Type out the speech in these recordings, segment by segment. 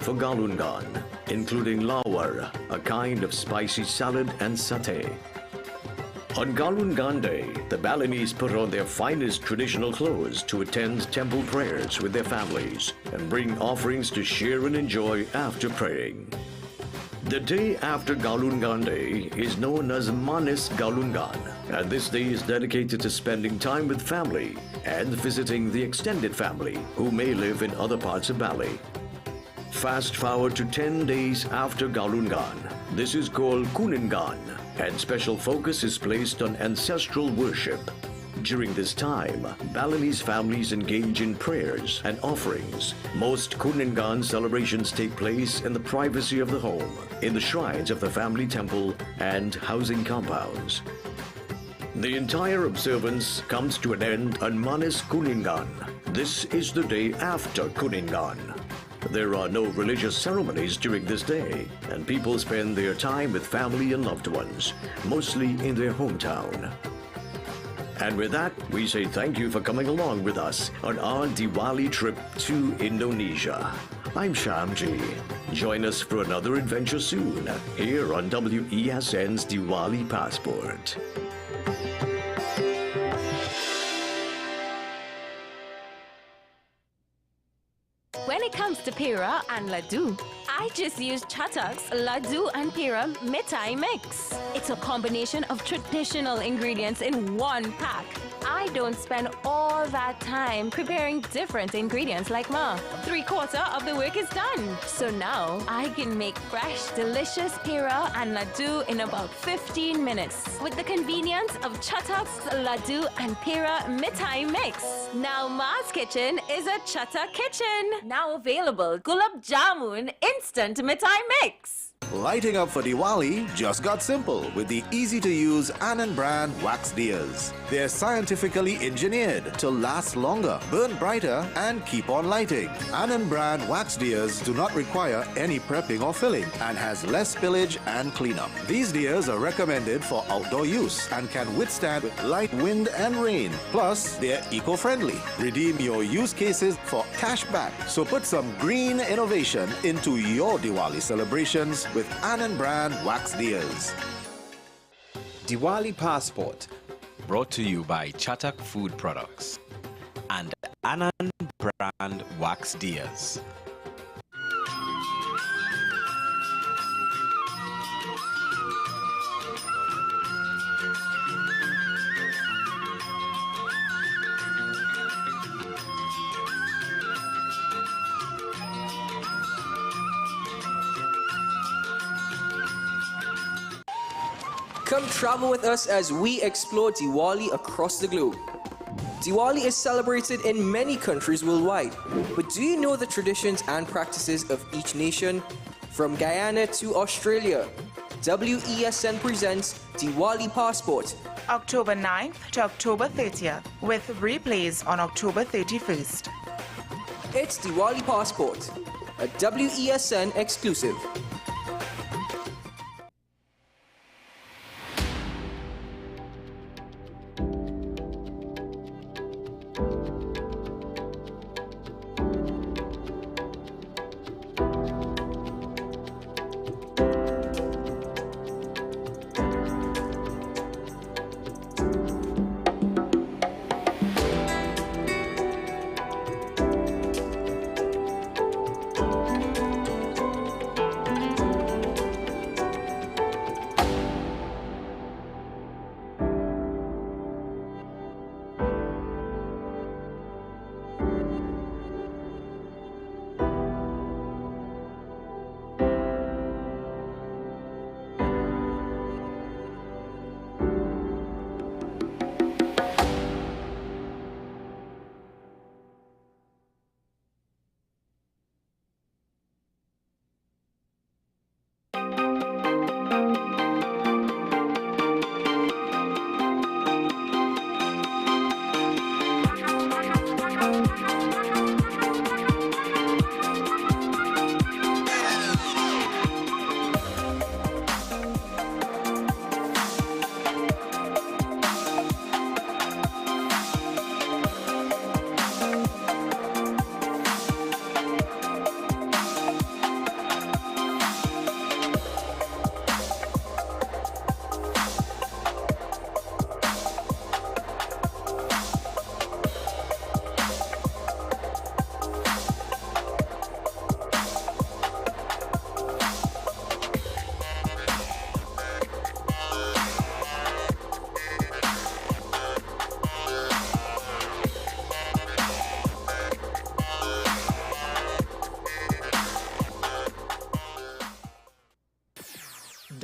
food for Galungan, including lawar, a kind of spicy salad and satay. On Galungan Day, the Balinese put on their finest traditional clothes to attend temple prayers with their families and bring offerings to share and enjoy after praying. The day after Galungan Day is known as Manis Galungan, and this day is dedicated to spending time with family and visiting the extended family who may live in other parts of Bali. Fast forward to 10 days after Galungan. This is called Kuningan, and special focus is placed on ancestral worship. During this time, Balinese families engage in prayers and offerings. Most Kuningan celebrations take place in the privacy of the home, in the shrines of the family temple and housing compounds. The entire observance comes to an end on Manis Kuningan. This is the day after Kuningan. There are no religious ceremonies during this day, and people spend their time with family and loved ones, mostly in their hometown. And with that, we say thank you for coming along with us on our Diwali trip to Indonesia. I'm Shamji. Join us for another adventure soon, here on WESN's Diwali Passport. When it comes to Pira and Laddu, I just use Chatak's Laddu and Pira Mithai Mix. It's a combination of traditional ingredients in one pack. I don't spend all that time preparing different ingredients like Ma. 3/4 of the work is done. So now I can make fresh, delicious Pira and Laddu in about 15 minutes with the convenience of Chatak's Laddu and Pira Mithai Mix. Now Ma's kitchen is a Chatak kitchen. Now available Gulab Jamun Instant Mithai Mix. Lighting up for Diwali just got simple with the easy-to-use Anand brand wax diyas. They're scientifically engineered to last longer, burn brighter, and keep on lighting. Anand brand wax diyas do not require any prepping or filling and has less spillage and cleanup. These diyas are recommended for outdoor use and can withstand light wind and rain. Plus, they're eco-friendly. Redeem your use cases for cash back. So put some green innovation into your Diwali celebrations with Anand brand wax diyas. Diwali Passport, brought to you by Chatak Food Products and Anand brand wax diyas. Come travel with us as we explore Diwali across the globe. Diwali is celebrated in many countries worldwide, but do you know the traditions and practices of each nation? From Guyana to Australia, WESN presents Diwali Passport. October 9th to October 30th, with replays on October 31st. It's Diwali Passport, a WESN exclusive.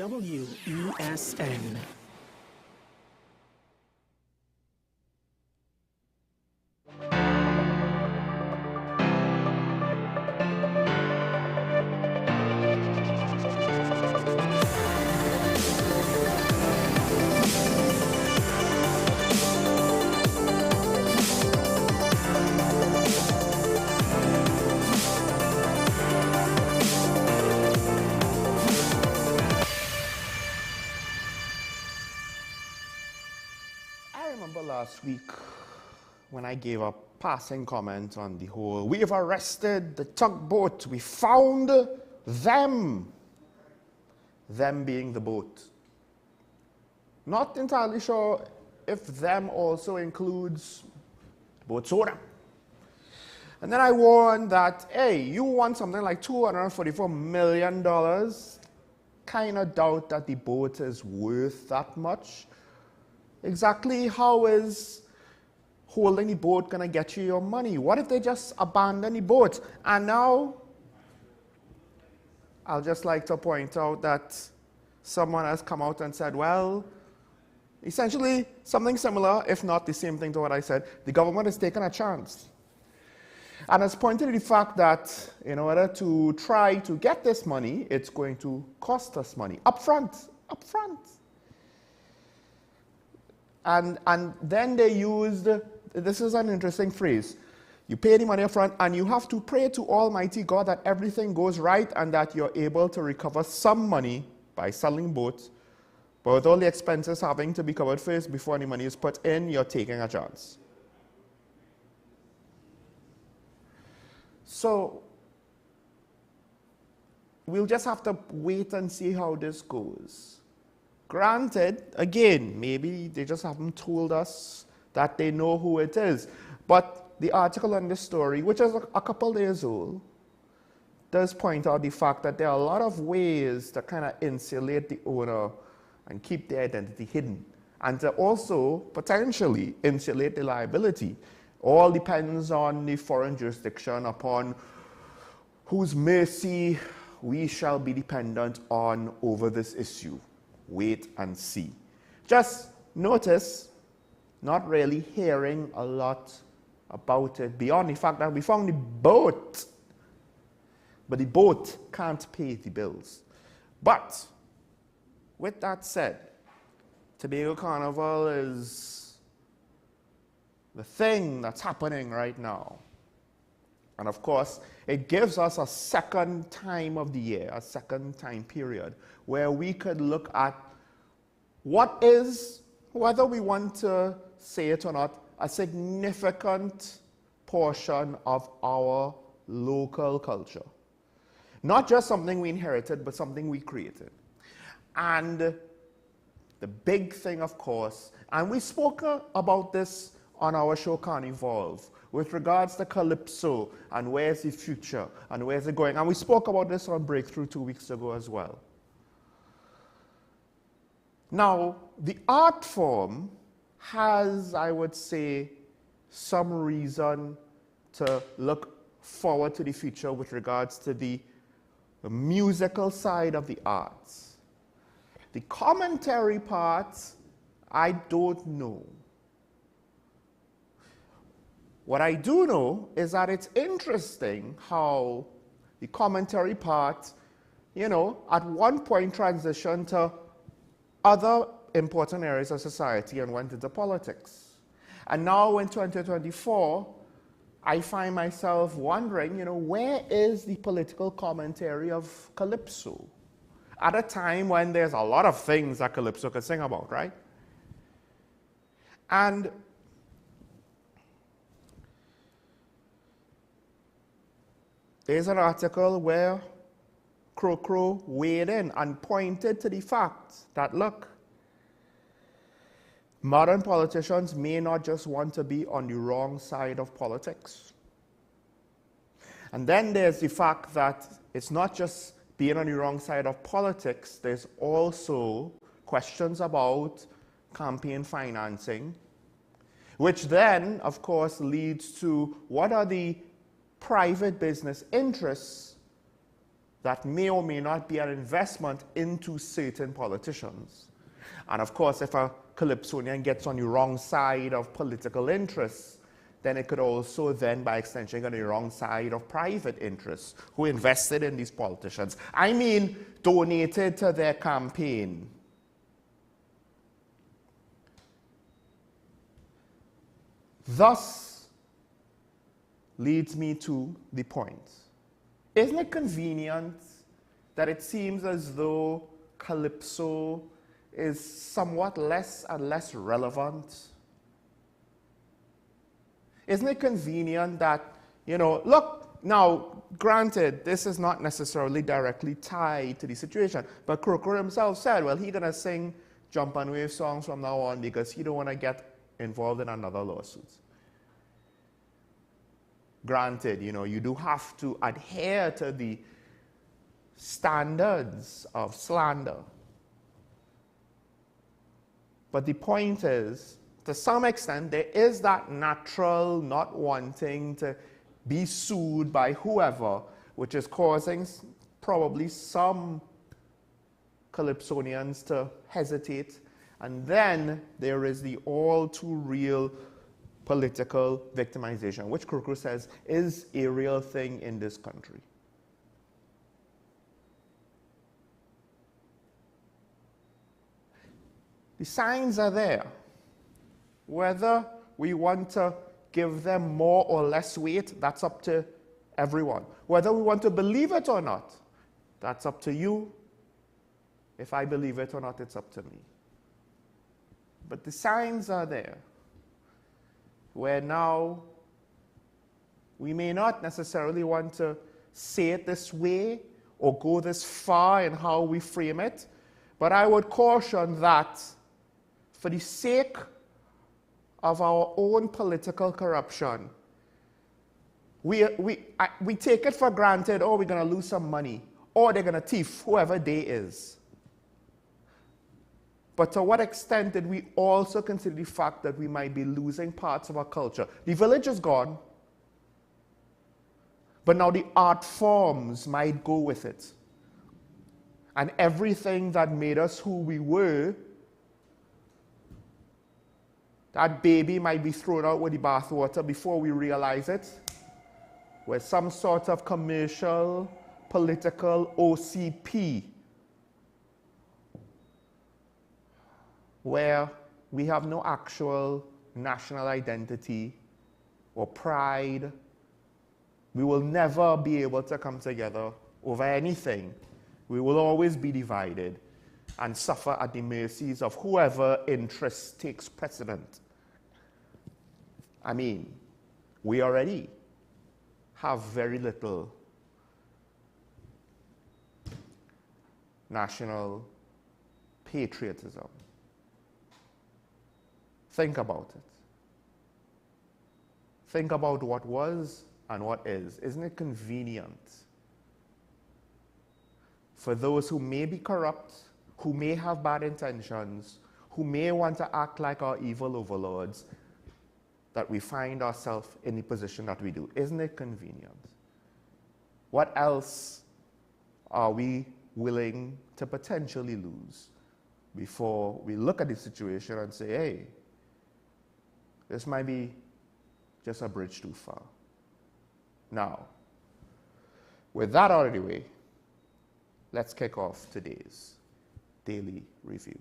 wesn. I remember last week when I gave a passing comment on the whole, we have arrested the tugboat, we found them being the boat. Not entirely sure if them also includes boat soda. And then I warned that, hey, you want something like $244 million, kind of doubt that the boat is worth that much. Exactly how is holding the boat going to get you your money? What if they just abandon the boat? And now, I'll just like to point out that someone has come out and said, well, essentially something similar, if not the same thing to what I said. The government has taken a chance and has pointed to the fact that in order to try to get this money, it's going to cost us money upfront. And then they used, this is an interesting phrase, you pay the money up front and you have to pray to Almighty God that everything goes right and that you're able to recover some money by selling boats. But with all the expenses having to be covered first before any money is put in, you're taking a chance. So we'll just have to wait and see how this goes. Granted, again, maybe they just haven't told us that they know who it is. But the article on this story, which is a couple days old, does point out the fact that there are a lot of ways to kind of insulate the owner and keep the identity hidden, and to also potentially insulate the liability. All depends on the foreign jurisdiction, upon whose mercy we shall be dependent on over this issue. Wait and see. Just notice, not really hearing a lot about it beyond the fact that we found the boat, but the boat can't pay the bills. But with that said, Tobago Carnival is the thing that's happening right now. And of course, it gives us a second time of the year, a second time period, where we could look at what is, whether we want to say it or not, a significant portion of our local culture. Not just something we inherited, but something we created. And the big thing, of course, and we spoke about this on our show Carnival, with regards to Calypso and where's the future and where's it going. And we spoke about this on Breakthrough 2 weeks ago as well. Now, the art form has, I would say, some reason to look forward to the future with regards to the musical side of the arts. The commentary part, I don't know. What I do know is that it's interesting how the commentary part, you know, at one point transitioned to other important areas of society and went into politics. And now in 2024, I find myself wondering, you know, where is the political commentary of Calypso? At a time when there's a lot of things that Calypso could sing about, right? And there's an article where Crow weighed in and pointed to the fact that, look, modern politicians may not just want to be on the wrong side of politics. And then there's the fact that it's not just being on the wrong side of politics, there's also questions about campaign financing, which then, of course, leads to what are the private business interests that may or may not be an investment into certain politicians. And of course, if a Calypsonian gets on the wrong side of political interests, then it could also then, by extension, get on the wrong side of private interests who invested in these politicians. I mean, donated to their campaign. Thus, leads me to the point. Isn't it convenient that it seems as though Calypso is somewhat less and less relevant? Isn't it convenient that, look, now, granted, this is not necessarily directly tied to the situation, but Croker himself said, well, he's going to sing Jump and Wave songs from now on because he don't want to get involved in another lawsuit. Granted, you do have to adhere to the standards of slander. But the point is, to some extent, there is that natural not wanting to be sued by whoever, which is causing probably some Calypsonians to hesitate. And then there is the all too real political victimization, which Croker says is a real thing in this country. The signs are there. Whether we want to give them more or less weight, that's up to everyone. Whether we want to believe it or not, that's up to you. If I believe it or not, it's up to me. But the signs are there, where now we may not necessarily want to say it this way or go this far in how we frame it, but I would caution that for the sake of our own political corruption, we take it for granted, oh, we're going to lose some money, or they're going to thief whoever they is. But to what extent did we also consider the fact that we might be losing parts of our culture? The village is gone, but now the art forms might go with it. And everything that made us who we were, that baby might be thrown out with the bathwater before we realize it, with some sort of commercial, political OCP, where we have no actual national identity or pride. We will never be able to come together over anything. We will always be divided and suffer at the mercies of whoever interest takes precedent. I mean, we already have very little national patriotism. Think about it. Think about what was and what is. Isn't it convenient for those who may be corrupt, who may have bad intentions, who may want to act like our evil overlords, that we find ourselves in the position that we do? Isn't it convenient? What else are we willing to potentially lose before we look at the situation and say, hey, this might be just a bridge too far? Now, with that out of the way, let's kick off today's Daily Review.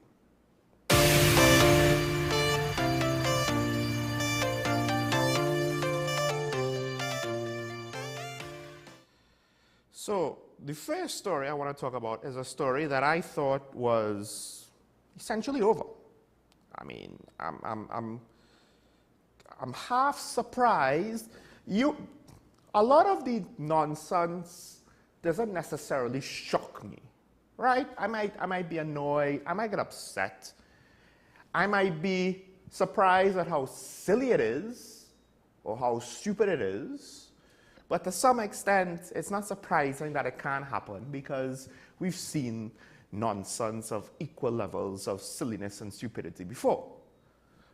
So, the first story I want to talk about is a story that I thought was essentially over. I mean, I'm half surprised. A lot of the nonsense doesn't necessarily shock me, right? I might be annoyed. I might get upset. I might be surprised at how silly it is or how stupid it is. But to some extent, it's not surprising that it can happen because we've seen nonsense of equal levels of silliness and stupidity before.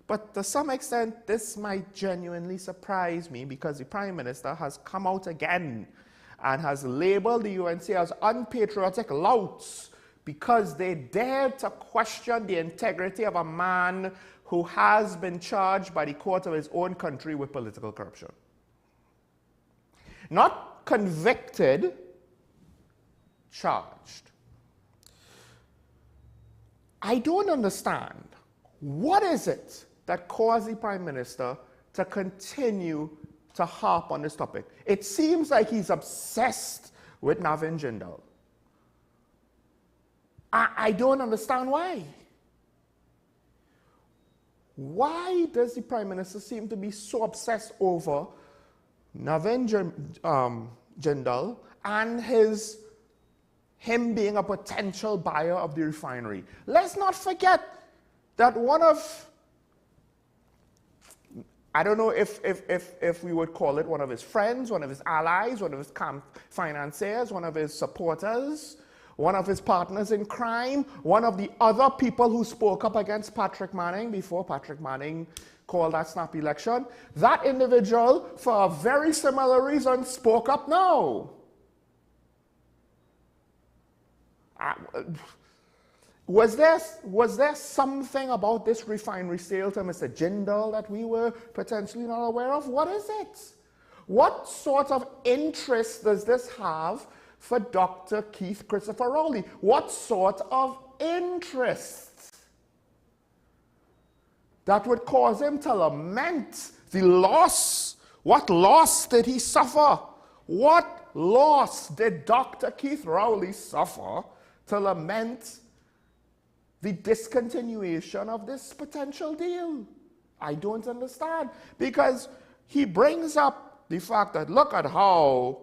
But to some extent, this might genuinely surprise me because the Prime Minister has come out again and has labeled the UNC as unpatriotic louts because they dared to question the integrity of a man who has been charged by the court of his own country with political corruption. Not convicted, charged. I don't understand. What is it that caused the Prime Minister to continue to harp on this topic? It seems like he's obsessed with Navin Jindal. I don't understand why. Why does the Prime Minister seem to be so obsessed over Navin Jindal and him being a potential buyer of the refinery? Let's not forget that one of, I don't know if we would call it one of his friends, one of his allies, one of his financiers, one of his supporters, one of his partners in crime, one of the other people who spoke up against Patrick Manning before Patrick Manning called that snap election. That individual, for a very similar reason, spoke up now. Was there something about this refinery sale to Mr. Jindal that we were potentially not aware of? What is it? What sort of interest does this have for Dr. Keith Christopher Rowley? What sort of interest that would cause him to lament the loss? What loss did he suffer? What loss did Dr. Keith Rowley suffer to lament the discontinuation of this potential deal? I don't understand, because he brings up the fact that look at how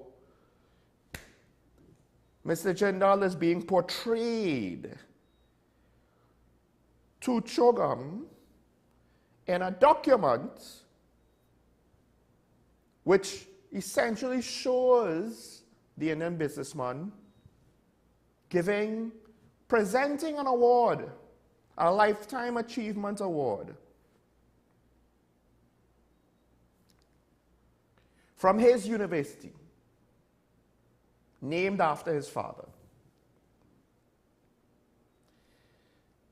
Mr. Jindal is being portrayed to Chogam in a document which essentially shows the Indian businessman presenting an award, a Lifetime Achievement Award, from his university, named after his father.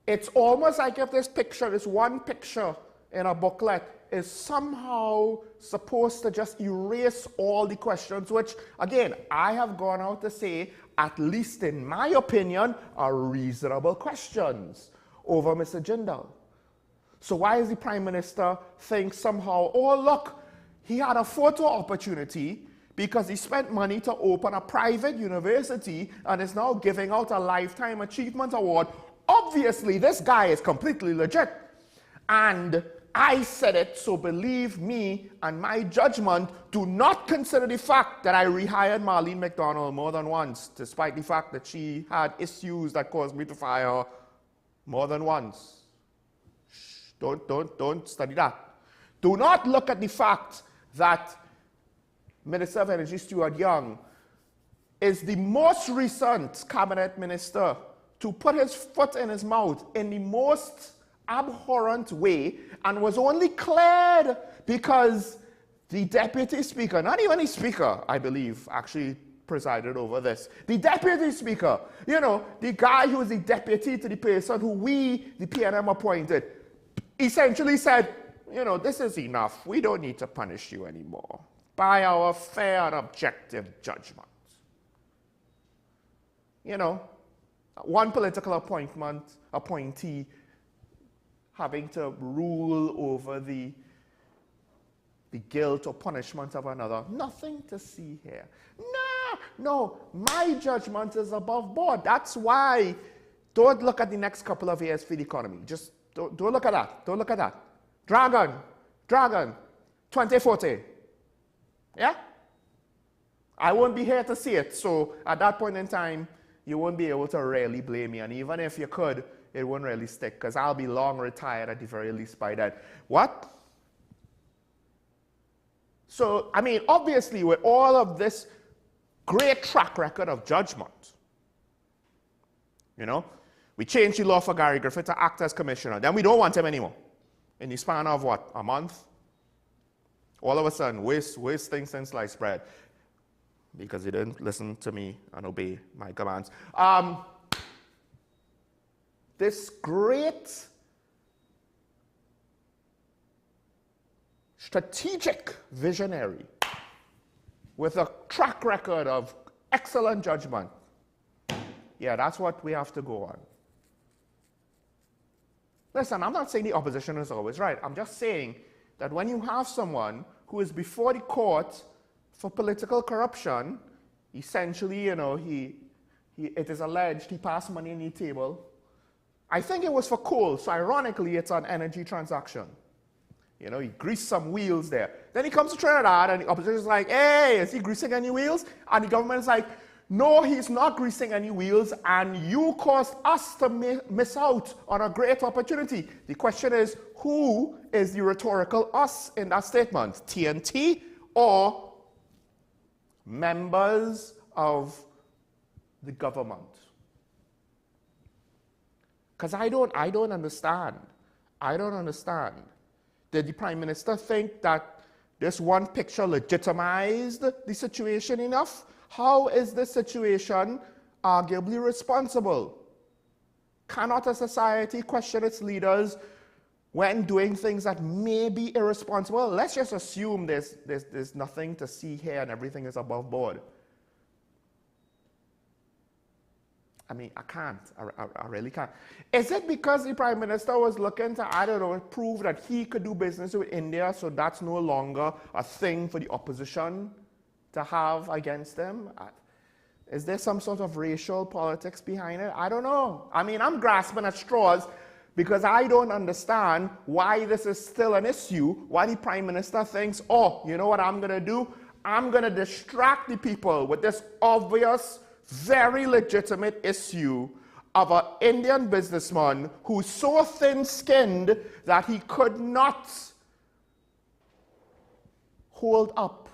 It's almost like if this picture, this one picture in a booklet, is somehow supposed to just erase all the questions, which, again, I have gone out to say, at least in my opinion, are reasonable questions over Mr. Jindal. So why does the Prime Minister think somehow, oh look, he had a photo opportunity because he spent money to open a private university and is now giving out a Lifetime Achievement Award? Obviously, this guy is completely legit. And I said it, so believe me and my judgment. Do not consider the fact that I rehired Marlene McDonald more than once, despite the fact that she had issues that caused me to fire her more than once. Shh, don't study that. Do not look at the fact that Minister of Energy Stuart Young is the most recent cabinet minister to put his foot in his mouth in the most abhorrent way, and was only cleared because the deputy speaker, not even the speaker, I believe, actually presided over this. The deputy speaker, you know, the guy who is the deputy to the person who we, the PNM, appointed, essentially said, you know, this is enough. We don't need to punish you anymore by our fair and objective judgment. You know, one political appointee having to rule over the guilt or punishment of another. Nothing to see here. No, my judgment is above board. That's why don't look at the next couple of years for the economy. Just don't look at that. Don't look at that. Dragon, 2040. Yeah? I won't be here to see it, so at that point in time, you won't be able to really blame me. And even if you could, it won't really stick, because I'll be long retired at the very least by then. What? So, I mean, obviously, with all of this great track record of judgment, you know, we changed the law for Gary Griffith to act as commissioner. Then we don't want him anymore. In the span of, what, a month? All of a sudden, worst things since sliced bread. because he didn't listen to me and obey my commands. This great strategic visionary with a track record of excellent judgment. Yeah, that's what we have to go on. Listen, I'm not saying the opposition is always right. I'm just saying that when you have someone who is before the court for political corruption, essentially, you know, it is alleged he passed money on the table. I think it was for coal, so ironically, it's an energy transaction. You know, he greased some wheels there. Then he comes to Trinidad, and the opposition is like, hey, is he greasing any wheels? And the government is like, no, he's not greasing any wheels, and you caused us to miss out on a great opportunity. The question is, who is the rhetorical us in that statement? TNT or members of the government? Because I don't understand. I don't understand. Did the Prime Minister think that this one picture legitimized the situation enough? How is this situation arguably responsible? Cannot a society question its leaders when doing things that may be irresponsible? Let's just assume there's nothing to see here and everything is above board. I mean, I can't. I really can't. Is it because the Prime Minister was looking to, I don't know, prove that he could do business with India, so that's no longer a thing for the opposition to have against him? Is there some sort of racial politics behind it? I don't know. I mean, I'm grasping at straws because I don't understand why this is still an issue, why the Prime Minister thinks, oh, you know what I'm going to do? I'm going to distract the people with this obvious, very legitimate issue of an Indian businessman who's so thin-skinned that he could not hold up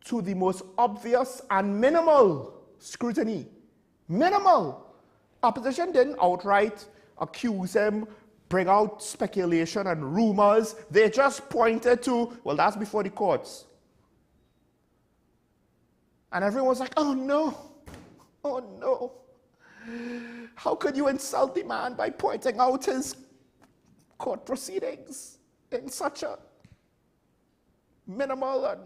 to the most obvious and minimal scrutiny. Minimal. Opposition didn't outright accuse him, bring out speculation and rumors. They just pointed to, well, that's before the courts. And everyone was like, oh no, oh no. How could you insult the man by pointing out his court proceedings in such a minimal and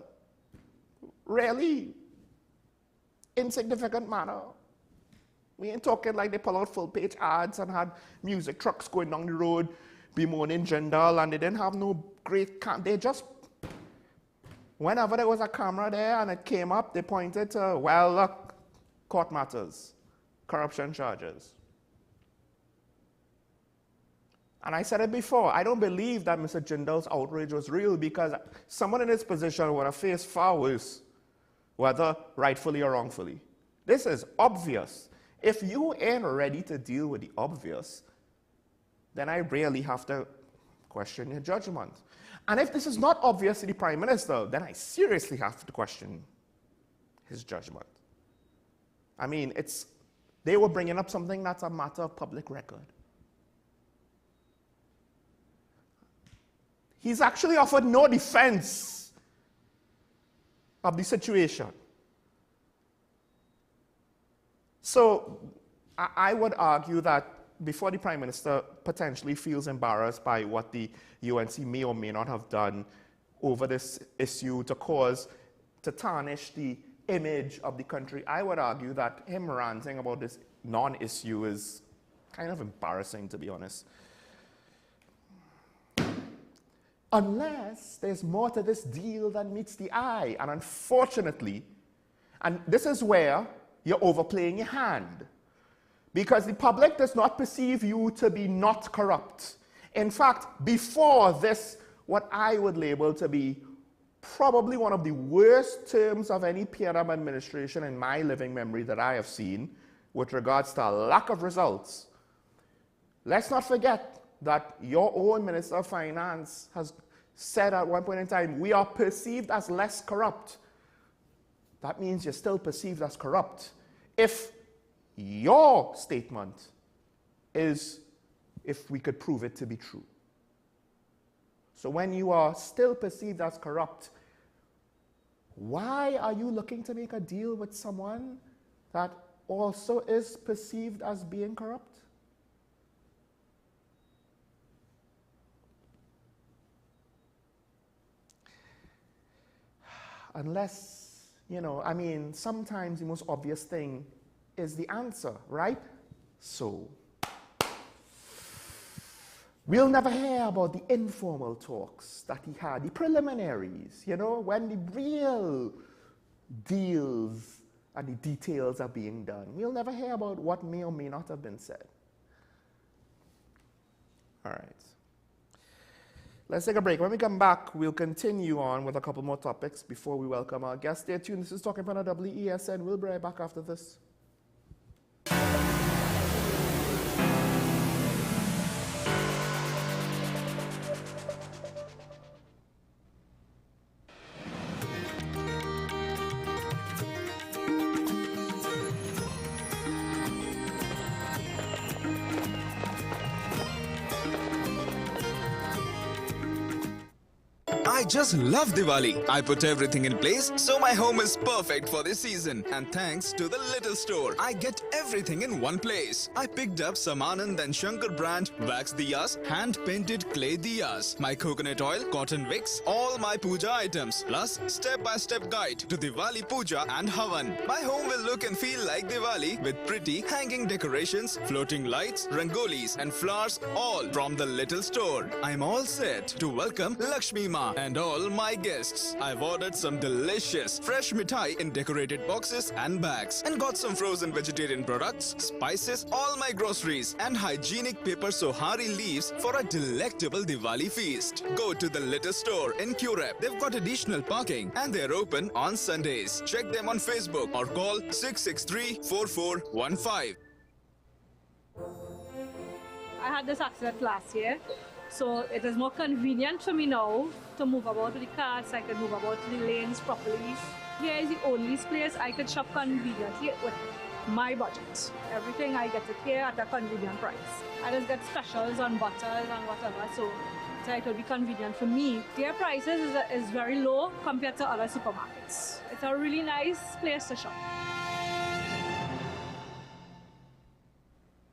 really insignificant manner? We ain't talking like they pull out full-page ads and had music trucks going down the road bemoaning Jindal, and they didn't have no great they just, whenever there was a camera there and it came up, they pointed to, well, look, court matters, corruption charges. And I said it before, I don't believe that Mr. Jindal's outrage was real, because someone in his position would have faced far worse, whether rightfully or wrongfully. This is obvious. If you ain't ready to deal with the obvious, then I really have to question your judgment. And if this is not obvious to the Prime Minister, then I seriously have to question his judgment. I mean, they were bringing up something that's a matter of public record. He's actually offered no defense of the situation. So I would argue that before the Prime Minister potentially feels embarrassed by what the UNC may or may not have done over this issue to tarnish the image of the country, I would argue that him ranting about this non-issue is kind of embarrassing, to be honest. Unless there's more to this deal than meets the eye. And unfortunately, and this is where you're overplaying your hand, because the public does not perceive you to be not corrupt. In fact, before this, what I would label to be probably one of the worst terms of any PNM administration in my living memory that I have seen with regards to a lack of results. Let's not forget that your own Minister of Finance has said at one point in time, we are perceived as less corrupt. That means you're still perceived as corrupt. If your statement is, if we could prove it to be true. So when you are still perceived as corrupt, Why are you looking to make a deal with someone that also is perceived as being corrupt? Unless, you know, I mean, sometimes the most obvious thing is the answer, right? So, we'll never hear about the informal talks that he had, the preliminaries, you know, when the real deals and the details are being done. We'll never hear about what may or may not have been said. All right. Let's take a break. When we come back, we'll continue on with a couple more topics before we welcome our guest. Stay tuned. This is Talking Point on WESN. We'll be right back after this. I just love Diwali. I put everything in place so my home is perfect for this season. And thanks to the little store, I get everything in one place. I picked up some Anand and Shankar brand wax diyas, hand-painted clay diyas, my coconut oil, cotton wicks, all my puja items, plus step-by-step guide to Diwali puja and Havan. My home will look and feel like Diwali with pretty hanging decorations, floating lights, rangolis and flowers, all from the little store. I'm all set to welcome Lakshmi Ma and all my guests. I've ordered some delicious fresh mithai in decorated boxes and bags, and got some frozen vegetarian products, spices, all my groceries, and hygienic paper sohari leaves for a delectable Diwali feast. Go to the little store in Curep. They've got additional parking and they're open on Sundays. Check them on Facebook or call 663-4415. I had this accident last year, so it is more convenient for me now to move about with the cars. I can move about the lanes properly. Here is the only place I can shop conveniently with my budget. Everything I get it here at a convenient price. I just get specials on butters and whatever, so it will be convenient for me. Their prices is very low compared to other supermarkets. It's a really nice place to shop.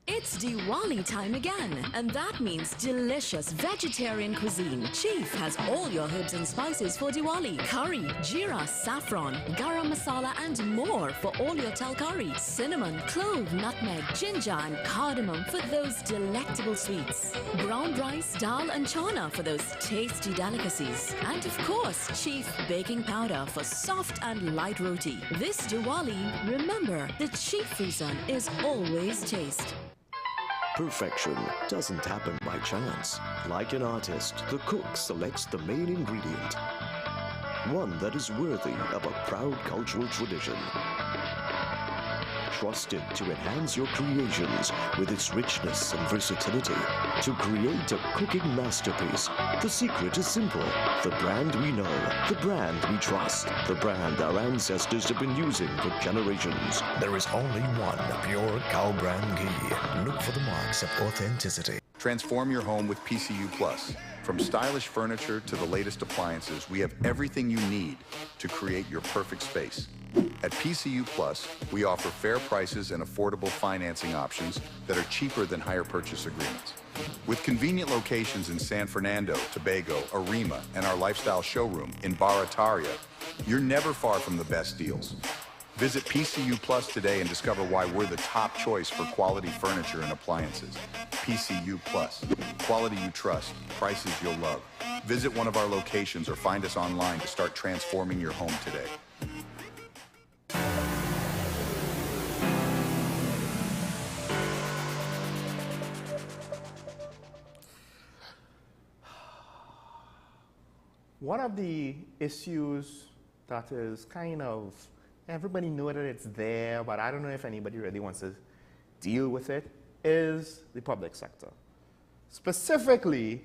It's Diwali time again, and that means delicious vegetarian cuisine. Chief has all your herbs and spices for Diwali. Curry, jeera, saffron, garam masala and more for all your tal curry. Cinnamon, clove, nutmeg, ginger and cardamom for those delectable sweets. Brown rice, dal and chana for those tasty delicacies. And of course, Chief baking powder for soft and light roti. This Diwali, remember, the chief reason is always taste. Perfection doesn't happen by chance. Like an artist, the cook selects the main ingredient, one that is worthy of a proud cultural tradition. Trusted to enhance your creations with its richness and versatility. To create a cooking masterpiece, the secret is simple. The brand we know, the brand we trust, the brand our ancestors have been using for generations. There is only one pure cow brand ghee. Look for the marks of authenticity. Transform your home with PCU Plus. From stylish furniture to the latest appliances, we have everything you need to create your perfect space. At PCU Plus, we offer fair prices and affordable financing options that are cheaper than hire purchase agreements. With convenient locations in San Fernando, Tobago, Arima, and our lifestyle showroom in Barataria, you're never far from the best deals. Visit PCU Plus today and discover why we're the top choice for quality furniture and appliances. PCU Plus. Quality you trust, prices you'll love. Visit one of our locations or find us online to start transforming your home today. One of the issues that is kind of, everybody knows that it's there, but I don't know if anybody really wants to deal with it, is the public sector. Specifically,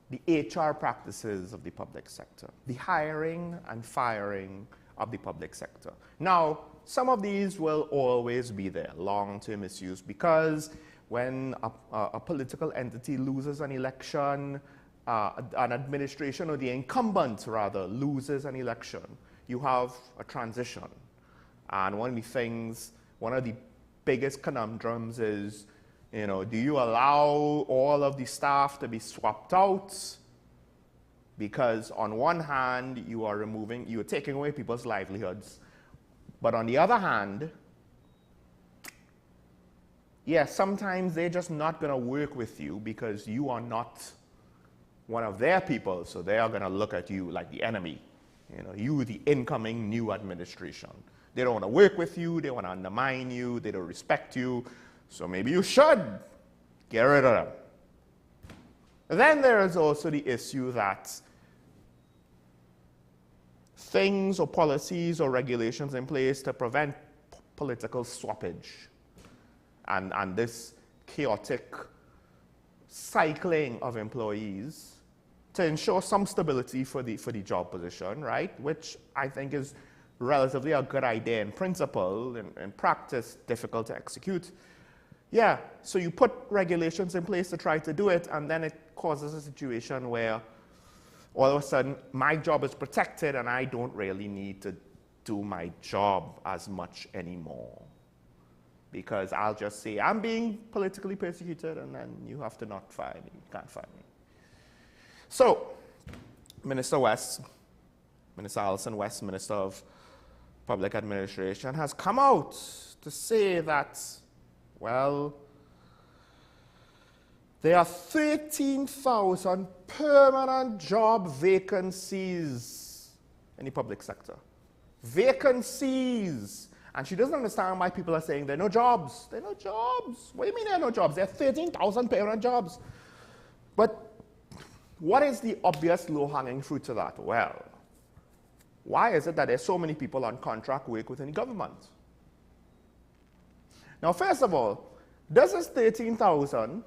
the HR practices of the public sector, the hiring and firing of the public sector. Now, some of these will always be there, long-term issues, because when a political entity loses an election, an administration, or the incumbent rather, loses an election, you have a transition. And one of the biggest conundrums is, do you allow all of the staff to be swapped out? Because on one hand, you're taking away people's livelihoods. But on the other hand, sometimes they're just not going to work with you because you are not one of their people, so they are going to look at you like the enemy. You, the incoming new administration. They don't want to work with you, they want to undermine you, they don't respect you, so maybe you should get rid of them. Then there is also the issue that things or policies or regulations in place to prevent political swappage and this chaotic cycling of employees to ensure some stability for the job position, right? Which I think is relatively a good idea in principle, in practice, difficult to execute. Yeah, so you put regulations in place to try to do it, and then it causes a situation where all of a sudden my job is protected and I don't really need to do my job as much anymore. Because I'll just say, I'm being politically persecuted, and then you have to not fire me. You can't fire me. So, Minister Alison West, Minister of Public Administration, has come out to say that, well, there are 13,000 permanent job vacancies in the public sector. Vacancies. And she doesn't understand why people are saying there are no jobs. There are no jobs. What do you mean there are no jobs? There are 13,000 permanent jobs. But what is the obvious low-hanging fruit to that? Well, why is it that there's so many people on contract work within the government? Now, first of all, does this 13,000,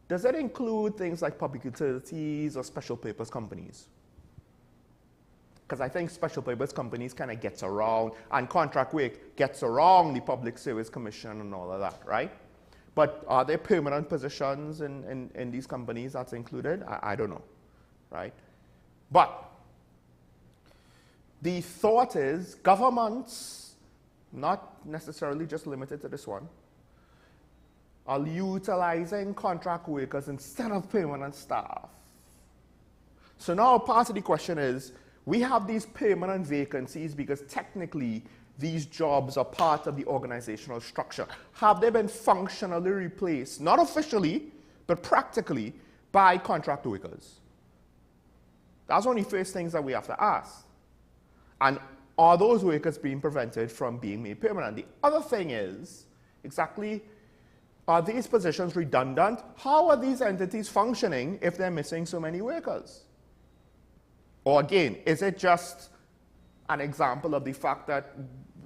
does it include things like public utilities or special purpose companies? Because I think special purpose companies kind of gets around, and contract work gets around the Public Service Commission and all of that, right? But are there permanent positions in these companies that's included? I don't know, right? But the thought is governments, not necessarily just limited to this one, are utilizing contract workers instead of permanent staff. So now part of the question is, we have these permanent vacancies because technically these jobs are part of the organizational structure. Have they been functionally replaced, not officially, but practically, by contract workers? That's one of the first things that we have to ask. And are those workers being prevented from being made permanent? The other thing is, exactly, are these positions redundant? How are these entities functioning if they're missing so many workers? Or again, is it just an example of the fact that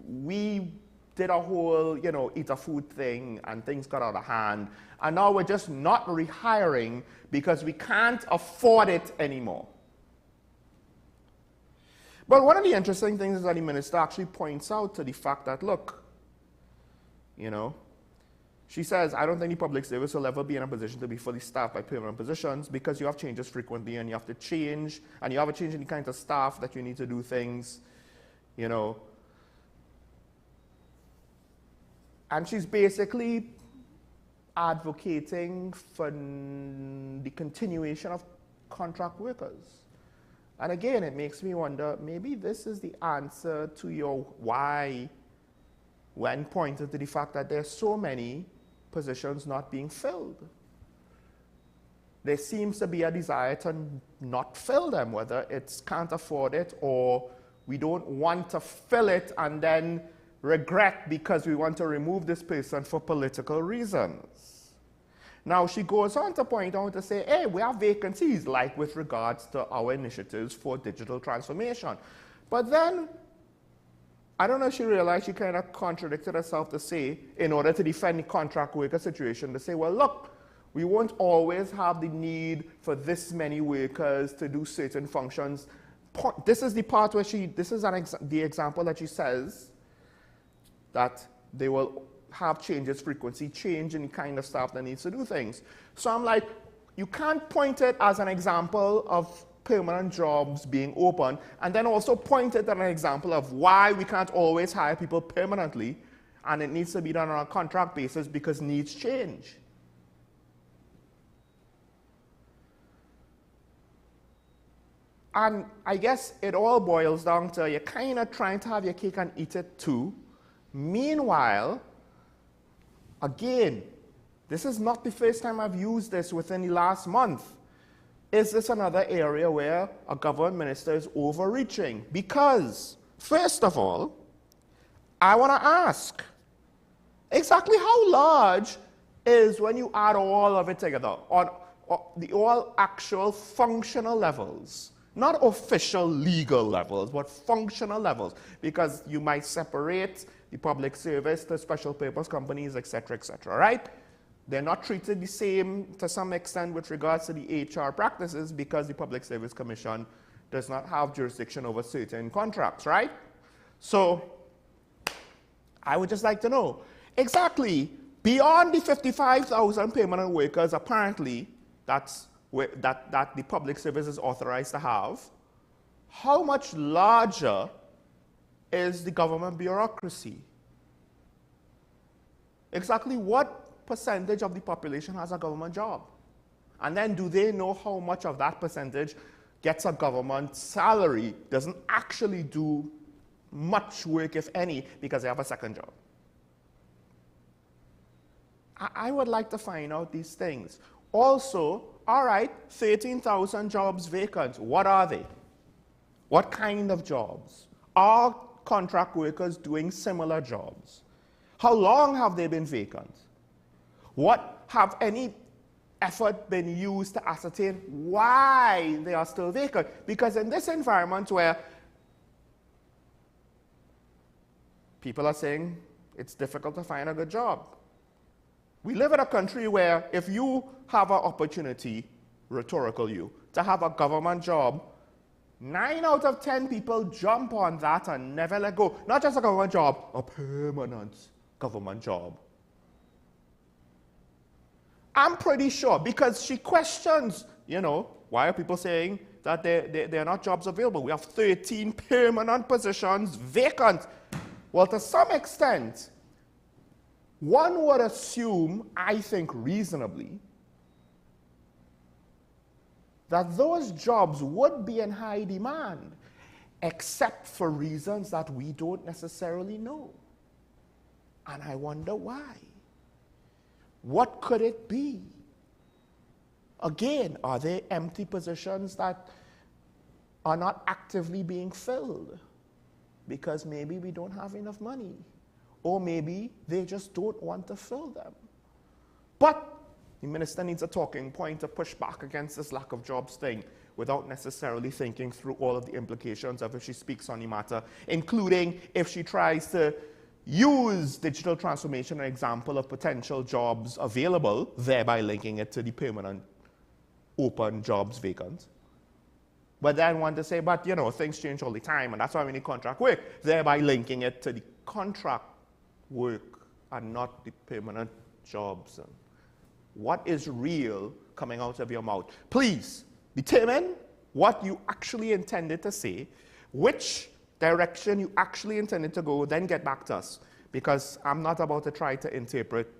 we did a whole, eat a food thing and things got out of hand, and now we're just not rehiring because we can't afford it anymore? But one of the interesting things is that the minister actually points out to the fact that, look, she says, I don't think the public service will ever be in a position to be fully staffed by permanent positions because you have changes frequently and you have to change, and you have a change in the kinds of staff that you need to do things, And she's basically advocating for the continuation of contract workers. And again, it makes me wonder, maybe this is the answer to your why when pointed to the fact that there's so many positions not being filled. There seems to be a desire to not fill them, whether it's can't afford it or we don't want to fill it and then regret because we want to remove this person for political reasons. Now, she goes on to point out to say, hey, we have vacancies, like with regards to our initiatives for digital transformation. But then, I don't know if she realized she kind of contradicted herself to say, in order to defend the contract worker situation, to say, well, look, we won't always have the need for this many workers to do certain functions. This is the part where this is the example that she says that they will have changes frequency, change in the kind of staff that needs to do things. So I'm like, you can't point it as an example of permanent jobs being open and then also point it as an example of why we can't always hire people permanently and it needs to be done on a contract basis because needs change. And I guess it all boils down to you're kind of trying to have your cake and eat it too. Meanwhile, again, this is not the first time I've used this within the last month. Is this another area where a government minister is overreaching? Because, first of all, I want to ask, exactly how large is when you add all of it together on the all actual functional levels? Not official legal levels, but functional levels, because you might separate the public service to special purpose companies, etc., right? They're not treated the same to some extent with regards to the HR practices because the Public Service Commission does not have jurisdiction over certain contracts, right? So I would just like to know, exactly, beyond the 55,000 permanent workers apparently that the public service is authorized to have, how much larger is the government bureaucracy? Exactly what percentage of the population has a government job? And then do they know how much of that percentage gets a government salary, doesn't actually do much work, if any, because they have a second job? I would like to find out these things. Also, all right, 13,000 jobs vacant. What are they? What kind of jobs? Are contract workers doing similar jobs? How long have they been vacant? What have any effort been used to ascertain why they are still vacant? Because in this environment where people are saying it's difficult to find a good job, we live in a country where if you have an opportunity, rhetorical you, to have a government job, 9 out of 10 people jump on that and never let go. Not just a government job, a permanent government job. I'm pretty sure, because she questions, why are people saying that there are not jobs available? We have 13 permanent positions vacant. Well, to some extent, one would assume, I think reasonably, that those jobs would be in high demand, except for reasons that we don't necessarily know. And I wonder why. What could it be? Again, are there empty positions that are not actively being filled? Because maybe we don't have enough money. Or maybe they just don't want to fill them. But the minister needs a talking point to push back against this lack of jobs thing without necessarily thinking through all of the implications of if she speaks on the matter, including if she tries to use digital transformation as an example of potential jobs available, thereby linking it to the permanent open jobs vacant. But then want to say, but things change all the time and that's why we need contract work, thereby linking it to the contract work and not the permanent jobs. And what is real coming out of your mouth? Please determine what you actually intended to say, which direction you actually intended to go, then get back to us. Because I'm not about to try to interpret,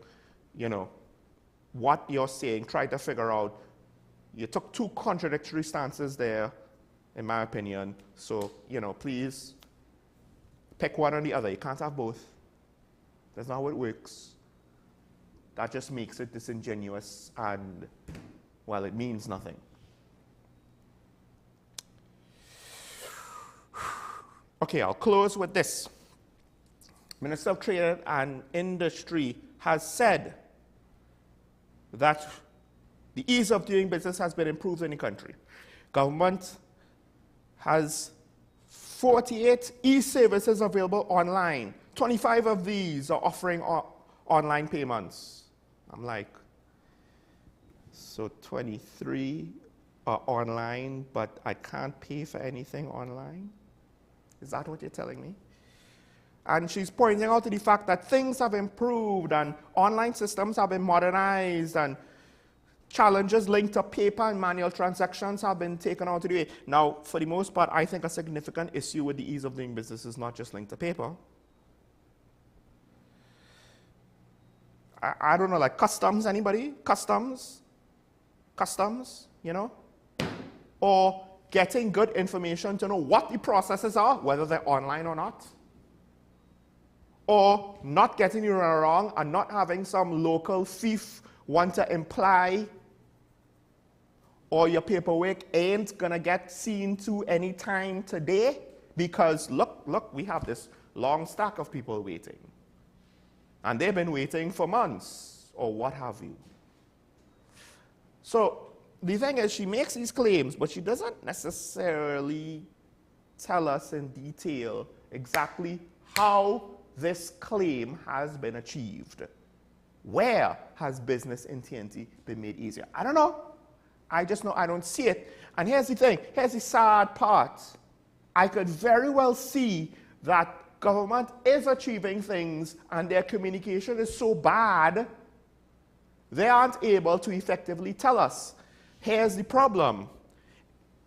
what you're saying, try to figure out. You took two contradictory stances there, in my opinion. So, please pick one or the other. You can't have both. That's not how it works. That just makes it disingenuous and, well, it means nothing. Okay, I'll close with this. Minister of Trade and Industry has said that the ease of doing business has been improved in the country. Government has 48 e-services available online. 25 of these are offering online payments. I'm like, so 23 are online, but I can't pay for anything online? Is that what you're telling me? And she's pointing out to the fact that things have improved and online systems have been modernized and challenges linked to paper and manual transactions have been taken out of the way. Now, for the most part, I think a significant issue with the ease of doing business is not just linked to paper. I don't know, like customs, anybody? Customs, you know? Or getting good information to know what the processes are, whether they're online or not. Or not getting you wrong and not having some local thief want to imply or your paperwork ain't gonna get seen to any time today because look, we have this long stack of people waiting. And they've been waiting for months or what have you. So the thing is, she makes these claims, but she doesn't necessarily tell us in detail exactly how this claim has been achieved. Where has business in TNT been made easier? I don't know. I just know I don't see it. And here's the thing. Here's the sad part. I could very well see that government is achieving things and their communication is so bad, they aren't able to effectively tell us. Here's the problem.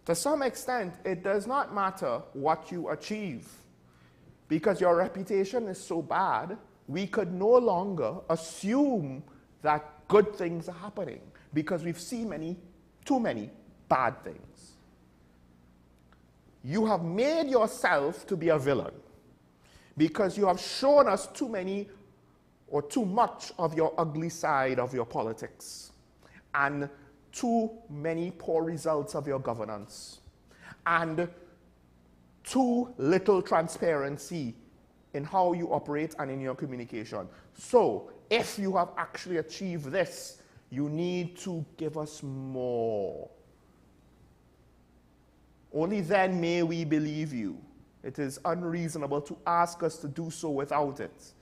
To some extent, it does not matter what you achieve. Because your reputation is so bad, we could no longer assume that good things are happening because we've seen too many bad things. You have made yourself to be a villain because you have shown us too many or too much of your ugly side of your politics and too many poor results of your governance and too little transparency in how you operate and in your communication. So, if you have actually achieved this, you need to give us more. Only then may we believe you. It is unreasonable to ask us to do so without it.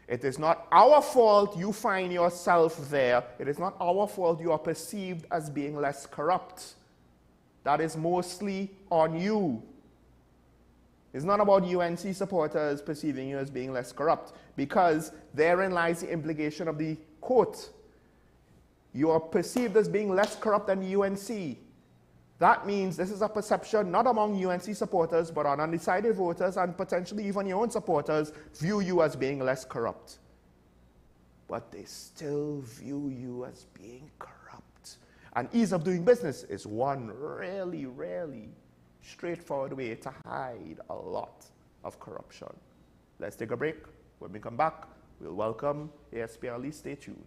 It is not our fault you find yourself there. It is not our fault you are perceived as being less corrupt. That is mostly on you. It's not about UNC supporters perceiving you as being less corrupt, because therein lies the implication of the quote. You are perceived as being less corrupt than UNC. That means this is a perception not among UNC supporters, but on undecided voters and potentially even your own supporters view you as being less corrupt. But they still view you as being corrupt. And ease of doing business is one really straightforward way to hide a lot of corruption. Let's take a break. When we come back, we'll welcome ASP Ali. Stay tuned.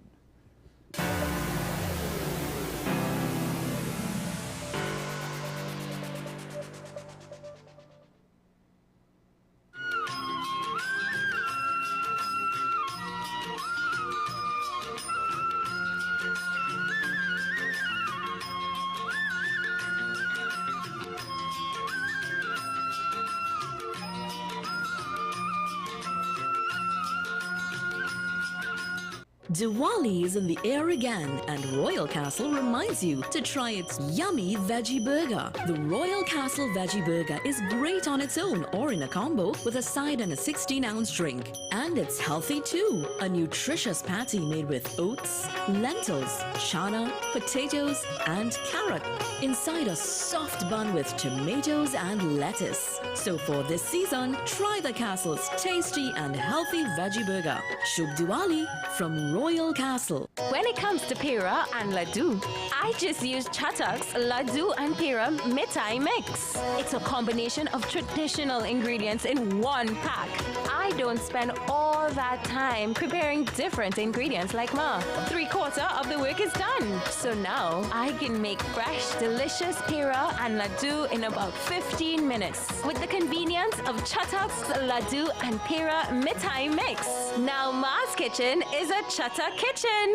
Diwali is in the air again, and Royal Castle reminds you to try its yummy veggie burger. The Royal Castle veggie burger is great on its own or in a combo with a side and a 16-ounce drink. And it's healthy too. A nutritious patty made with oats, lentils, chana, potatoes, and carrot. Inside a soft bun with tomatoes and lettuce. So for this season, try the Castle's tasty and healthy veggie burger. Shubh Diwali from Royal Castle. When it comes to Pira and Laddu, I just use Chatak's Laddu and Pira Mithai Mix. It's a combination of traditional ingredients in one pack. I don't spend all that time preparing different ingredients like Ma. 3/4 of the work is done. So now I can make fresh, delicious Pira and Laddu in about 15 minutes with the convenience of Chatak's Laddu and Pira Mithai Mix. Now Ma's kitchen is a Chatak kitchen.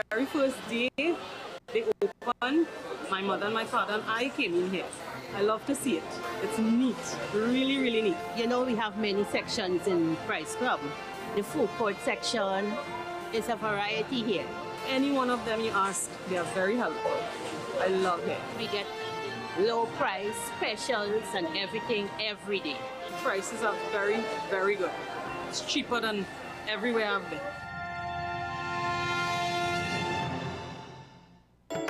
Very first day they opened, my mother and my father and I came in here. I love to see it. It's neat, really neat. You know, we have many sections in Price Club. The food court section is a variety here. Any one of them you ask, they are very helpful. I love it. We get low price, specials and everything every day. Prices are very good. It's cheaper than everywhere I've been.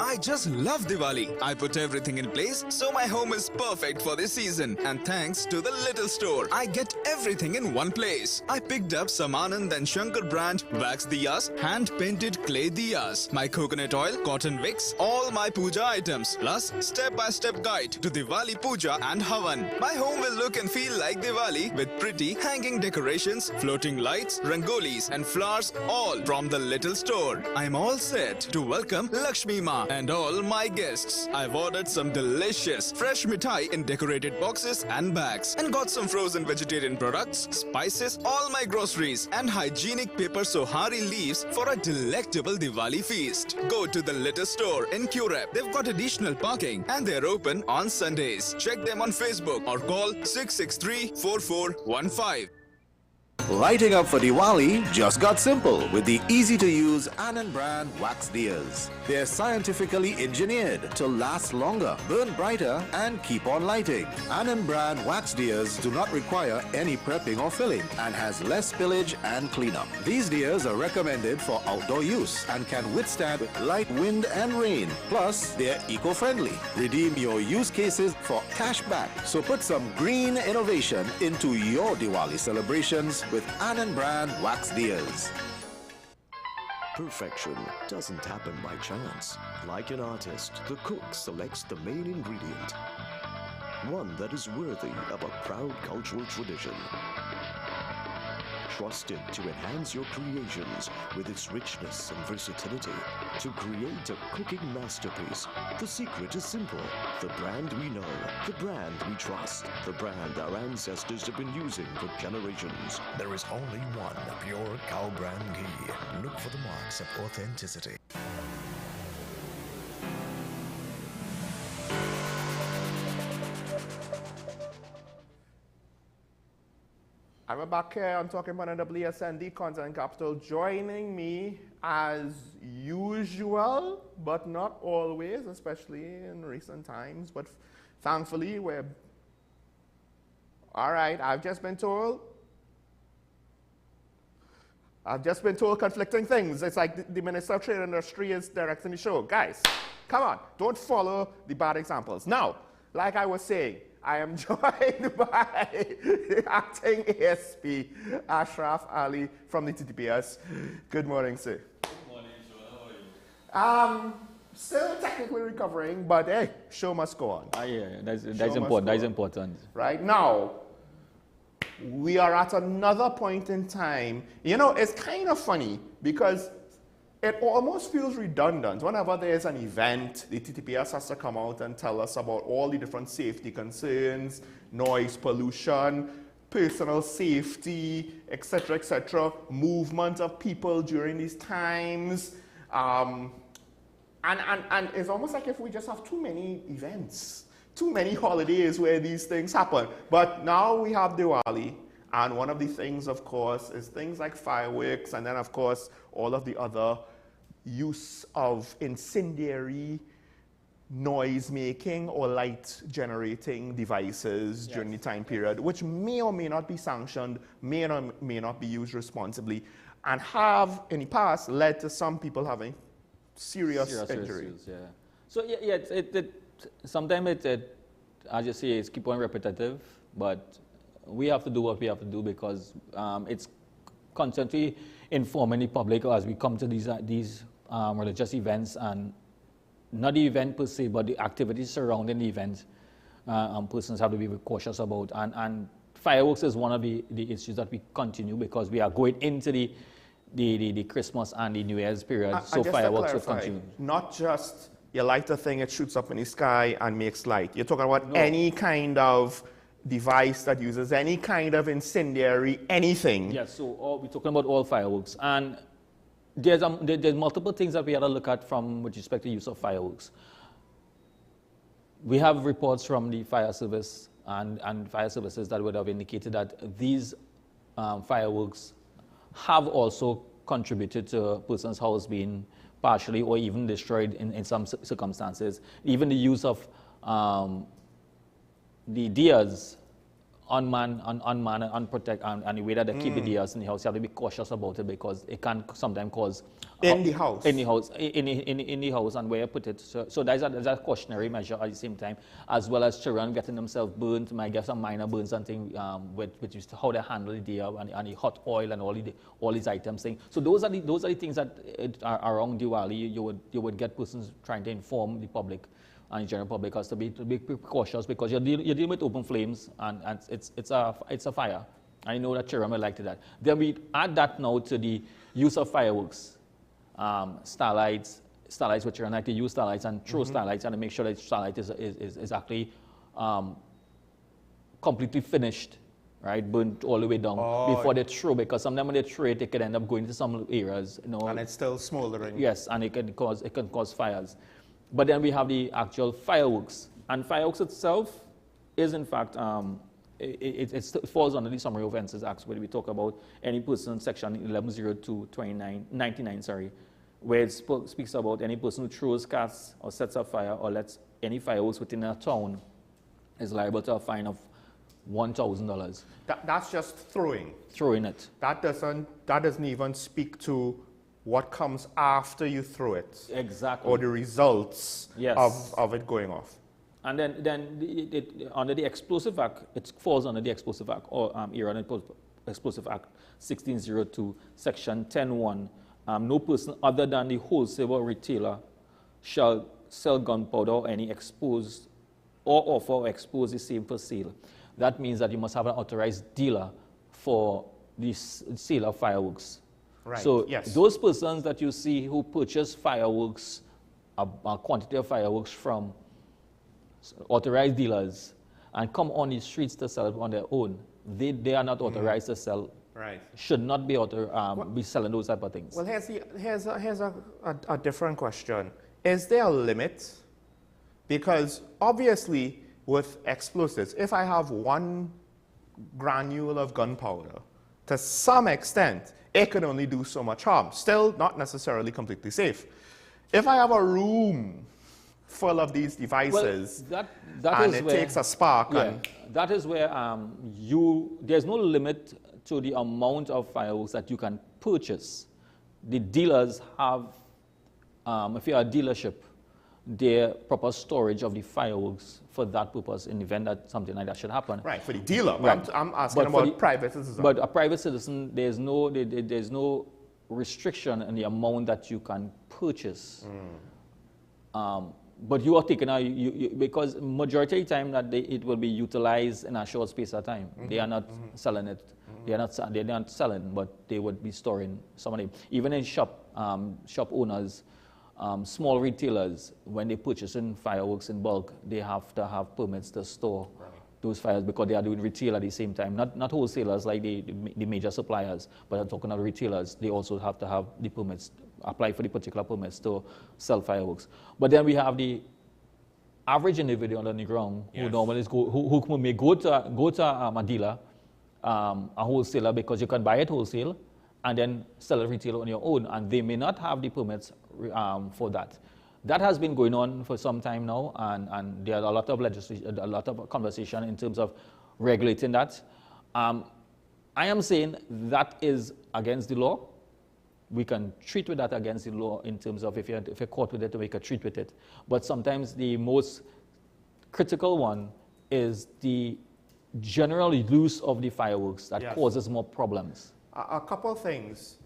I just love Diwali. I put everything in place so my home is perfect for this season. And thanks to the little store, I get everything in one place. I picked up some Anand and Shankar brand wax diyas, hand-painted clay diyas, my coconut oil, cotton wicks, all my puja items, plus step-by-step guide to Diwali puja and Havan. My home will look and feel like Diwali with pretty hanging decorations, floating lights, rangolis and flowers, all from the little store. I'm all set to welcome Lakshmi Ma and all my guests. I've ordered some delicious fresh mithai in decorated boxes and bags, and got some frozen vegetarian products, spices, all my groceries, and hygienic paper sohari leaves for a delectable Diwali feast. Go to the little store in Curep. They've got additional parking and they're open on Sundays. Check them on Facebook or call 663-4415. Lighting up for Diwali just got simple with the easy-to-use Anand brand wax diyas. They're scientifically engineered to last longer, burn brighter, and keep on lighting. Anand brand wax diyas do not require any prepping or filling and has less spillage and cleanup. These diyas are recommended for outdoor use and can withstand light wind and rain. Plus, they're eco-friendly. Redeem your use cases for cash back. So put some green innovation into your Diwali celebrations with Anand brand wax diyas. Perfection doesn't happen by chance. Like an artist, the cook selects the main ingredient, one that is worthy of a proud cultural tradition. Trusted to enhance your creations with its richness and versatility. To create a cooking masterpiece, the secret is simple. The brand we know, the brand we trust, the brand our ancestors have been using for generations. There is only one pure cow brand ghee. Look for the marks of authenticity. I'm back here. I'm talking about the WSND Content Capital. Joining me as usual, but not always, especially in recent times. But thankfully, we're all right. I've just been told conflicting things. It's like the Minister of Trade and Industry is directing the show. Guys, come on, don't follow the bad examples. Now, like I was saying, I am joined by the acting ASP, Ashraf Ali from the TTPS. Good morning, sir. Good morning, Sean. How are you? Still technically recovering, but hey, show must go on. Yeah, that's important. That's important. Right now, we are at another point in time. You know, it's kind of funny because it almost feels redundant. Whenever there's an event, the TTPS has to come out and tell us about all the different safety concerns, noise pollution, personal safety, etc., movement of people during these times. And it's almost like if we just have too many events, too many holidays where these things happen. But now we have Diwali. And one of the things, of course, is things like fireworks, and then, of course, all of the other use of incendiary noise-making or light-generating devices during the time period, which may or may not be sanctioned, may or may not be used responsibly, and have, in the past, led to some people having serious injury. Issues, yeah. So, sometimes it, as you say, it's keep on repetitive, but we have to do what we have to do because it's constantly informing the public as we come to these religious events, and not the event per se, but the activities surrounding the event. Persons have to be cautious about, and fireworks is one of the issues that we continue because we are going into the Christmas and the New Year's period. So fireworks will continue. Not just you light a thing, it shoots up in the sky and makes light. You're talking about any kind of device that uses any kind of incendiary anything. Yes, so we're talking about all fireworks. And there's multiple things that we have to look at with respect to use of fireworks. We have reports from the fire service and fire services that would have indicated that these fireworks have also contributed to a person's house being partially or even destroyed in some circumstances. Even the use of the diyas unmanned, unprotected, and the way that they keep the deers in the house, you have to be cautious about it because it can sometimes cause in the house, in the house, and where you put it. So there's a cautionary measure at the same time, as well as children getting themselves burnt, might get some minor burns and things with how they handle the deer and the hot oil and all these items. So those are the things that are around Diwali. You would get persons trying to inform the public and the general public has to be cautious because you're dealing with open flames and it's a fire. I know that children will like to that. Then we add that now to the use of fireworks, starlights, which children like to use starlights and throw starlights and make sure that starlight is actually completely finished, right, burnt all the way down before they throw, because sometimes when they throw it, it could end up going to some areas, and it's still smoldering. Yes, and it can cause fires. But then we have the actual fireworks, and fireworks itself is in fact it falls under the Summary Offences Act, where we talk about any person, section 1102/99, where it speaks about any person who throws, casts, or sets up fire or lets any fireworks within a town is liable to a fine of $1,000. That's just throwing. Throwing it. That doesn't even speak to what comes after you throw it. Exactly. Or the results of it going off. And then under the Explosive Act, it falls under the Explosive Act, or Iran Explosive Act 1602, Section 10.1. No person other than the wholesaler or retailer shall sell gunpowder or any exposed or offer or expose the same for sale. That means that you must have an authorized dealer for the sale of fireworks. Right. So those persons that you see who purchase fireworks, a quantity of fireworks from authorized dealers and come on the streets to sell it on their own, they are not authorized to sell. Right. Should not be be selling those type of things. Well, here's a different question. Is there a limit? Because obviously with explosives, if I have 1 granule of gunpowder, to some extent, it can only do so much harm. Still not necessarily completely safe. If I have a room full of these devices, and it takes a spark. That is where there's no limit to the amount of fireworks that you can purchase. The dealers have, if you're a dealership, their proper storage of the fireworks for that purpose in the event that something like that should happen. Right, for the dealer. Right. I'm asking about private citizens. But a private citizen, there's no restriction in the amount that you can purchase. But you are taking out, because majority of the time that it will be utilized in a short space of time. They are not selling it. They're not selling, but they would be storing some of them. Even in shop owners, small retailers, when they purchase in fireworks in bulk, they have to have permits to store those fires because they are doing retail at the same time. Not wholesalers like the major suppliers, but I'm talking about retailers. They also have to have the permits, apply for the particular permits to sell fireworks. But then we have the average individual on the ground who normally who may go to a dealer, a wholesaler, because you can buy it wholesale and then sell it retail on your own, and they may not have the permits for that. That has been going on for some time now, and there are a lot of legislation, a lot of conversation in terms of regulating that. I am saying that is against the law. We can treat with that against the law in terms of if you're caught with it, we can treat with it. But sometimes the most critical one is the general use of the fireworks that causes more problems. A couple of things.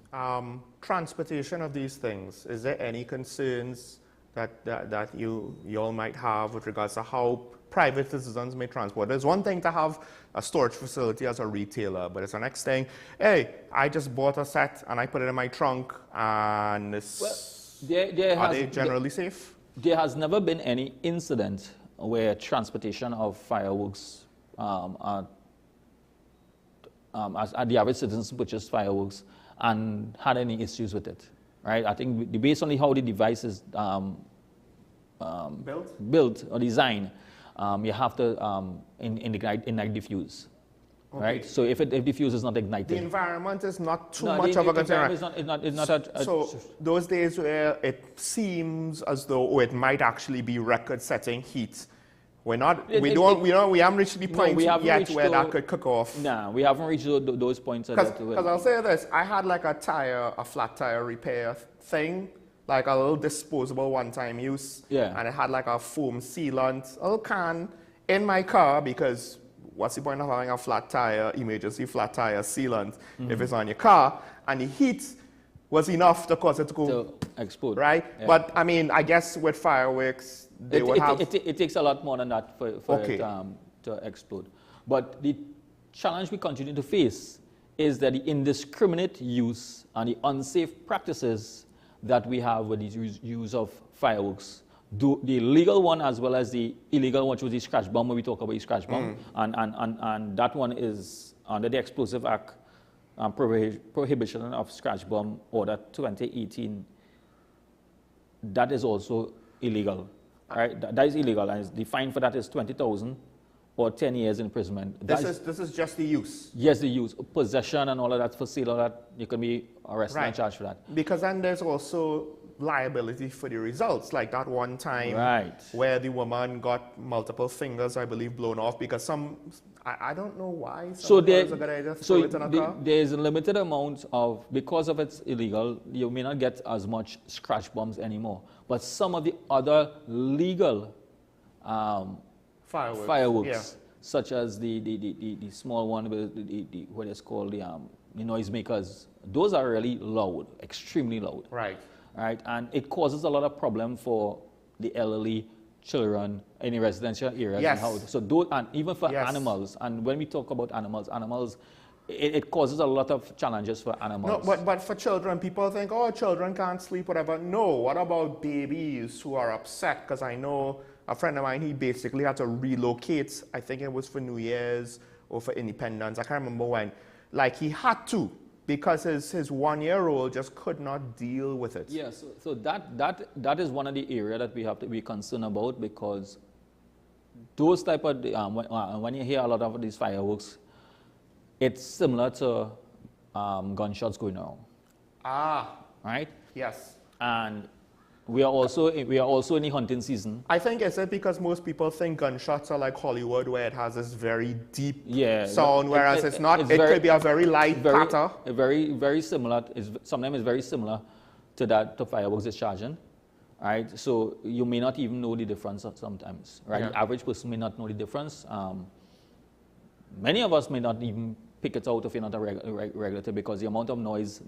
Transportation of these things. Is there any concerns that you all might have with regards to how private citizens may transport? There's one thing to have a storage facility as a retailer, but it's the next thing, hey, I just bought a set and I put it in my trunk, and are they generally safe? There has never been any incident where transportation of fireworks, as the average citizens purchase fireworks and had any issues with it, right? I think based on how the device is built or designed, you have to ignite diffuse, right? So if diffuse is not ignited, the environment is not too much of a concern. So those days where it seems as though it might actually be record-setting heat, We haven't reached the point yet where that could cook off. Nah, we haven't reached those points. Because I'll say this, I had like a flat tire repair thing, like a little disposable one-time use. Yeah. And it had like a foam sealant, a little can in my car, because what's the point of having a flat tire, emergency flat tire sealant, if it's on your car, and the heat was enough to cause it to explode. Right? Yeah. But I mean, I guess with fireworks, it takes a lot more than that for Okay. it to explode. But the challenge we continue to face is that the indiscriminate use and the unsafe practices that we have with the use of fireworks, the legal one as well as the illegal one, which was the scratch bomb, when we talk about the scratch bomb, and that one is under the Explosive Act, Prohibition of Scratch Bomb Order 2018. That is also illegal, right? That is illegal, and the fine for that is 20,000 or 10 years imprisonment. This is just the use. Yes, the use, possession and all of that, for sale, all that, you can be arrested and charged for that. Because then there's also liability for the results, like that one time where the woman got multiple fingers, I believe, blown off because I don't know why. So there's a good idea to throw it in a car. There's a limited amount of, because of it's illegal, you may not get as much scratch bombs anymore. But some of the other legal fireworks, such as the small one, what is called the noisemakers, those are really loud, extremely loud. Right. Right, and it causes a lot of problem for the elderly, children in the residential areas. Yes. And even for animals. And when we talk about animals, it causes a lot of challenges for animals. No, but for children, people think, oh, children can't sleep, whatever. No, what about babies who are upset? Because I know a friend of mine, he basically had to relocate. I think it was for New Year's or for Independence. I can't remember when. Like, he had to, because his 1-year-old just could not deal with it. Yeah, so that is one of the areas that we have to be concerned about, because those type of, when you hear a lot of these fireworks, it's similar to gunshots going around. Right? Yes. And we are also in the hunting season. I think it's because most people think gunshots are like Hollywood, where it has this very deep sound, whereas it's not. It could be a very light patter. Very similar. Sometimes it's very similar to fireworks discharging. Right? So you may not even know the difference sometimes. Right? Yeah. The average person may not know the difference. Many of us may not even pick it out if you're not a regulator, because the amount of noise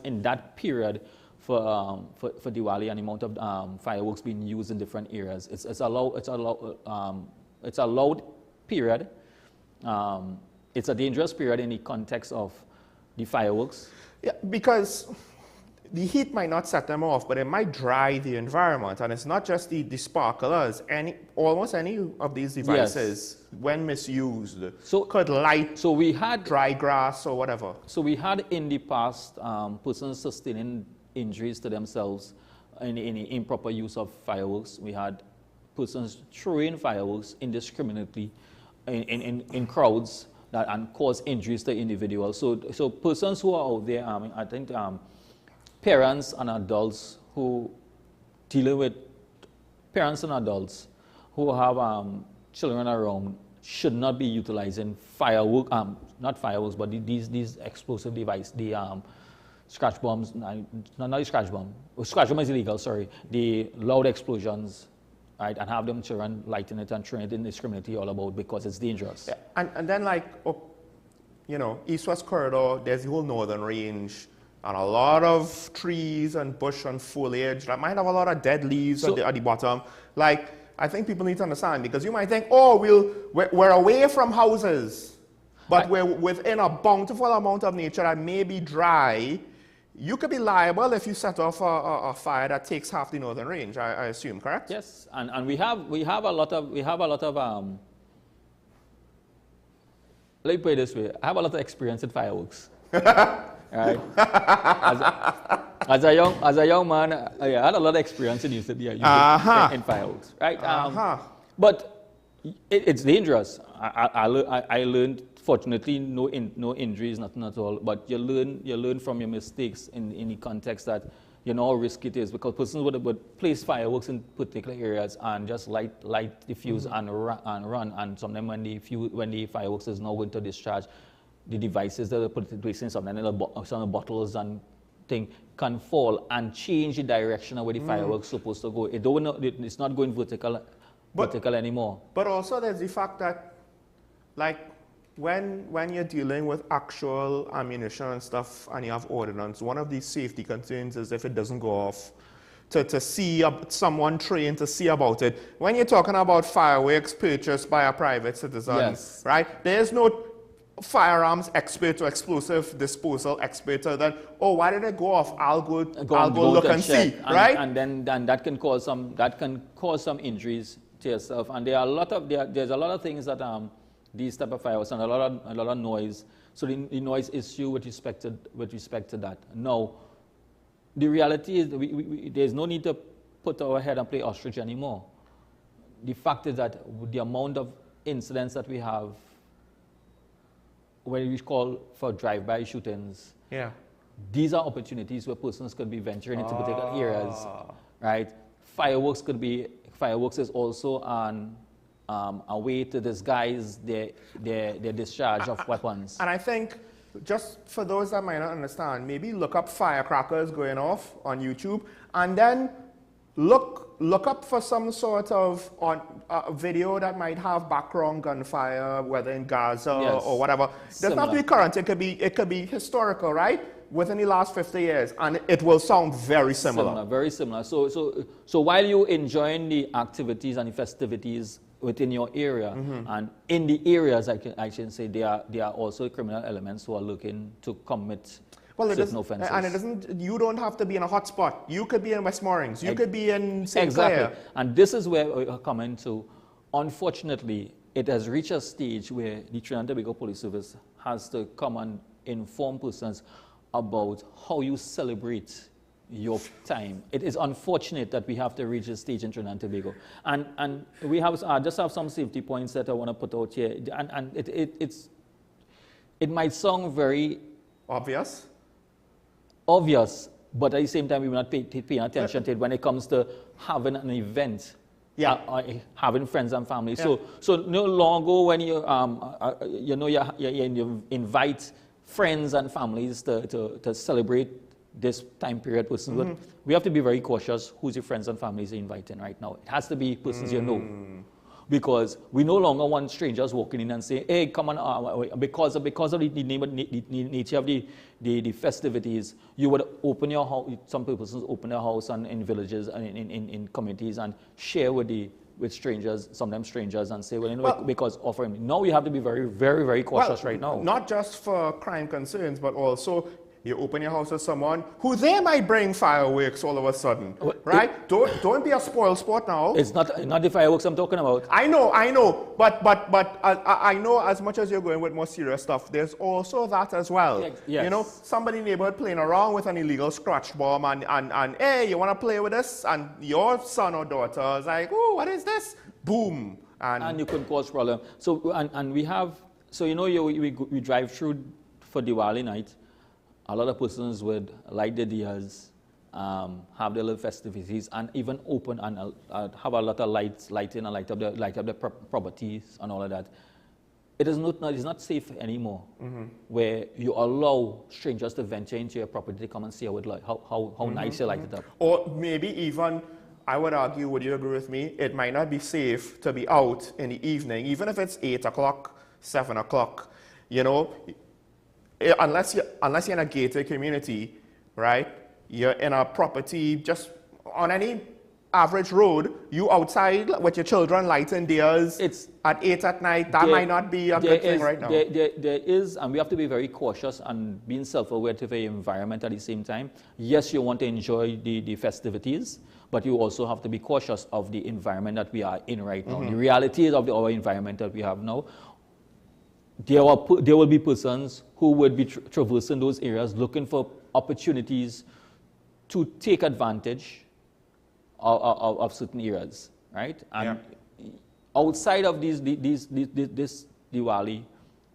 in that period for Diwali, and the amount of fireworks being used in different areas. It's a loud period. It's a dangerous period in the context of the fireworks. Yeah, because the heat might not set them off, but it might dry the environment. And it's not just the sparklers. Almost any of these devices, when misused, could light dry grass or whatever. So we had in the past persons sustaining injuries to themselves in improper use of fireworks. We had persons throwing fireworks indiscriminately in crowds and cause injuries to individuals. So persons who are out there, I think parents and adults who dealing with who have children around should not be utilizing not fireworks, but these explosive devices, scratch bombs, not the scratch bomb. Scratch bomb is illegal, sorry. The loud explosions, right, and have them children lighting it and throwing it indiscriminately all about, because it's dangerous. Yeah. And then, like, east-west corridor, there's the whole northern range, and a lot of trees and bush and foliage that might have a lot of dead leaves at the bottom. Like, I think people need to understand, because you might think, oh, we're away from houses, but we're within a bountiful amount of nature that may be dry. You could be liable if you set off a fire that takes half the northern range, I assume, correct? Yes, and we have a lot of let me put it this way, I have a lot of experience in fireworks. Right? As a young man, I had a lot of experience in in fireworks, right? But it's dangerous. I learned, fortunately, no injuries, nothing at all. But you learn from your mistakes in the context that you know how risky it is, because persons would place fireworks in particular areas and just light the fuse and run. And sometimes when the fireworks is now going to discharge, the devices that are placed in some bottles and thing can fall and change the direction of where the fireworks supposed to go. It's not going vertical anymore. But also there's the fact that, like, when you're dealing with actual ammunition and stuff and you have ordnance, one of these safety concerns is if it doesn't go off, to see someone trained to see about it. When you're talking about fireworks purchased by a private citizen, yes, right? There's no firearms expert or explosive disposal expert that, oh, why did it go off? I'll go look and see, right? And then that can cause some injuries to yourself. And there's a lot of things that these type of fireworks and a lot of noise. So the noise issue with respect to that. Now, the reality is there's no need to put our head and play ostrich anymore. The fact is that the amount of incidents that we have when we call for drive-by shootings, these are opportunities where persons could be venturing into particular areas, right? Fireworks is also a way to disguise their discharge of weapons. And I think, just for those that might not understand, maybe look up firecrackers going off on YouTube, and then look up for some sort of video that might have background gunfire, whether in Gaza or whatever. It doesn't have to be current. It could be historical, right? Within the last 50 years, and it will sound very similar. Very similar. So while you're enjoying the activities and the festivities within your area, and in the areas, I can say there are also criminal elements who are looking to commit certain offenses. And it doesn't. You don't have to be in a hot spot. You could be in West Mornings. You could be in St. Clair. Exactly. And this is where we're coming to. Unfortunately, it has reached a stage where the Trinidad and Tobago Police Service has to come and inform persons about how you celebrate your time. It is unfortunate that we have to reach this stage in Trinidad and Tobago. And we have, just have some safety points that I want to put out here. And it might sound very obvious, but at the same time, we will not pay attention to it when it comes to having an event. Having friends and family. So no longer when you you invite friends and families to celebrate this time period, persons. We have to be very cautious who's your friends and families are inviting right now. It has to be persons you know. Because we no longer want strangers walking in and saying, hey, come on, because of the nature of the festivities, you would open your house, some persons open their house and in villages and in communities and share with strangers, sometimes strangers, and say, because offering. Now we have to be very, very, very cautious right now. Not just for crime concerns, but also you open your house with someone who they might bring fireworks all of a sudden, right? Don't be a spoil sport now. It's not the fireworks I'm talking about. I know, but I know as much as you're going with more serious stuff, there's also that as well. Yes. You know, somebody in the neighborhood playing around with an illegal scratch bomb and hey, you want to play with this? And your son or daughter is like, oh, what is this? Boom. And you could cause problem. So, and we have, so you know, we drive through for Diwali night. A lot of persons would light the diyas, have their little festivities, and even open and have a lot of lighting and light up the properties and all of that. It is not safe anymore, where you allow strangers to venture into your property to come and see how nice you light it up. Or maybe even, I would argue, would you agree with me? It might not be safe to be out in the evening, even if it's 8 o'clock, 7 o'clock, you know. Unless you're in a gated community, right? You're in a property just on any average road, you outside with your children lighting diyas at 8 at night, that might not be a good thing right now. There is, and we have to be very cautious and being self-aware to the environment at the same time. Yes, you want to enjoy the festivities, but you also have to be cautious of the environment that we are in right now. The realities of our environment that we have now. There will be persons who would be traversing those areas looking for opportunities to take advantage of certain areas, right? And outside of this Diwali,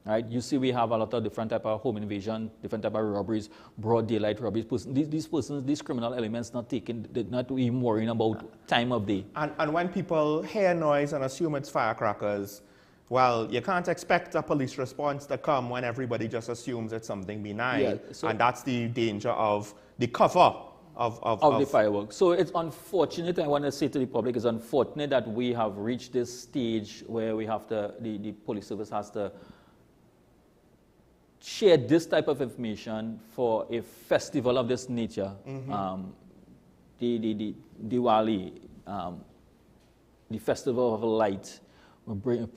Right? You see we have a lot of different type of home invasion, different type of robberies, broad daylight robberies. These persons, these criminal elements not even worrying about time of day. And when people hear noise and assume it's firecrackers, well, you can't expect a police response to come when everybody just assumes it's something benign. Yeah, so and that's the danger of the cover of the fireworks. So it's unfortunate, I want to say to the public, it's unfortunate that we have reached this stage where we have to, the police service has to share this type of information for a festival of this nature. The Diwali, the festival of light,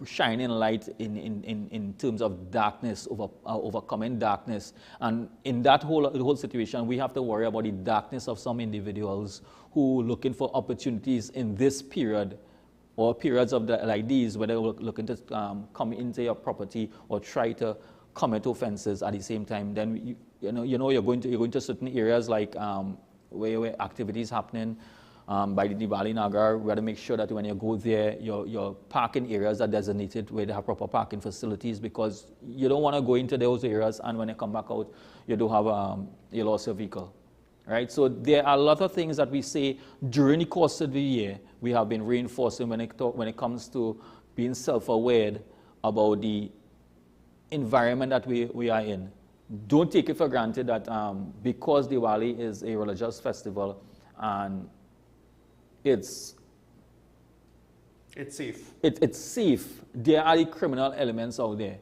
shining light in terms of darkness, overcoming darkness. And in that whole situation, we have to worry about the darkness of some individuals who are looking for opportunities in this period or periods of like these, where they're looking to come into your property or try to commit offenses at the same time. Then you're going to certain areas like where activities happening by the Diwali Nagar. We got to make sure that when you go there, your parking areas are designated where they have proper parking facilities, because you don't want to go into those areas and when you come back out, you do have you lost your vehicle, right? So there are a lot of things that we say during the course of the year. We have been reinforcing when it comes to being self-aware about the environment that we are in. Don't take it for granted that because Diwali is a religious festival and it's safe. It's safe. There are the criminal elements out there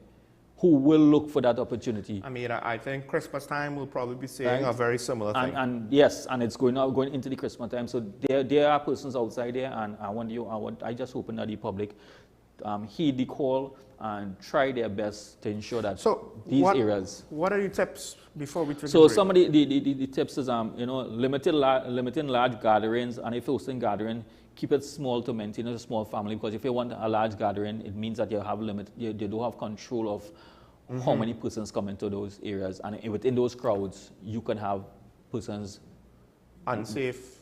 who will look for that opportunity. I mean, I think Christmas time will probably be saying a very similar thing. And yes, and it's going into the Christmas time. So there are persons outside there, and I just hope that the public heed the call and try their best to ensure that these areas. What are your tips before we take So a break? some of the tips is limiting large gatherings, and if you're hosting gathering, keep it small to maintain a small family, because if you want a large gathering, it means that you have you do have control of how many persons come into those areas, and within those crowds, you can have persons unsafe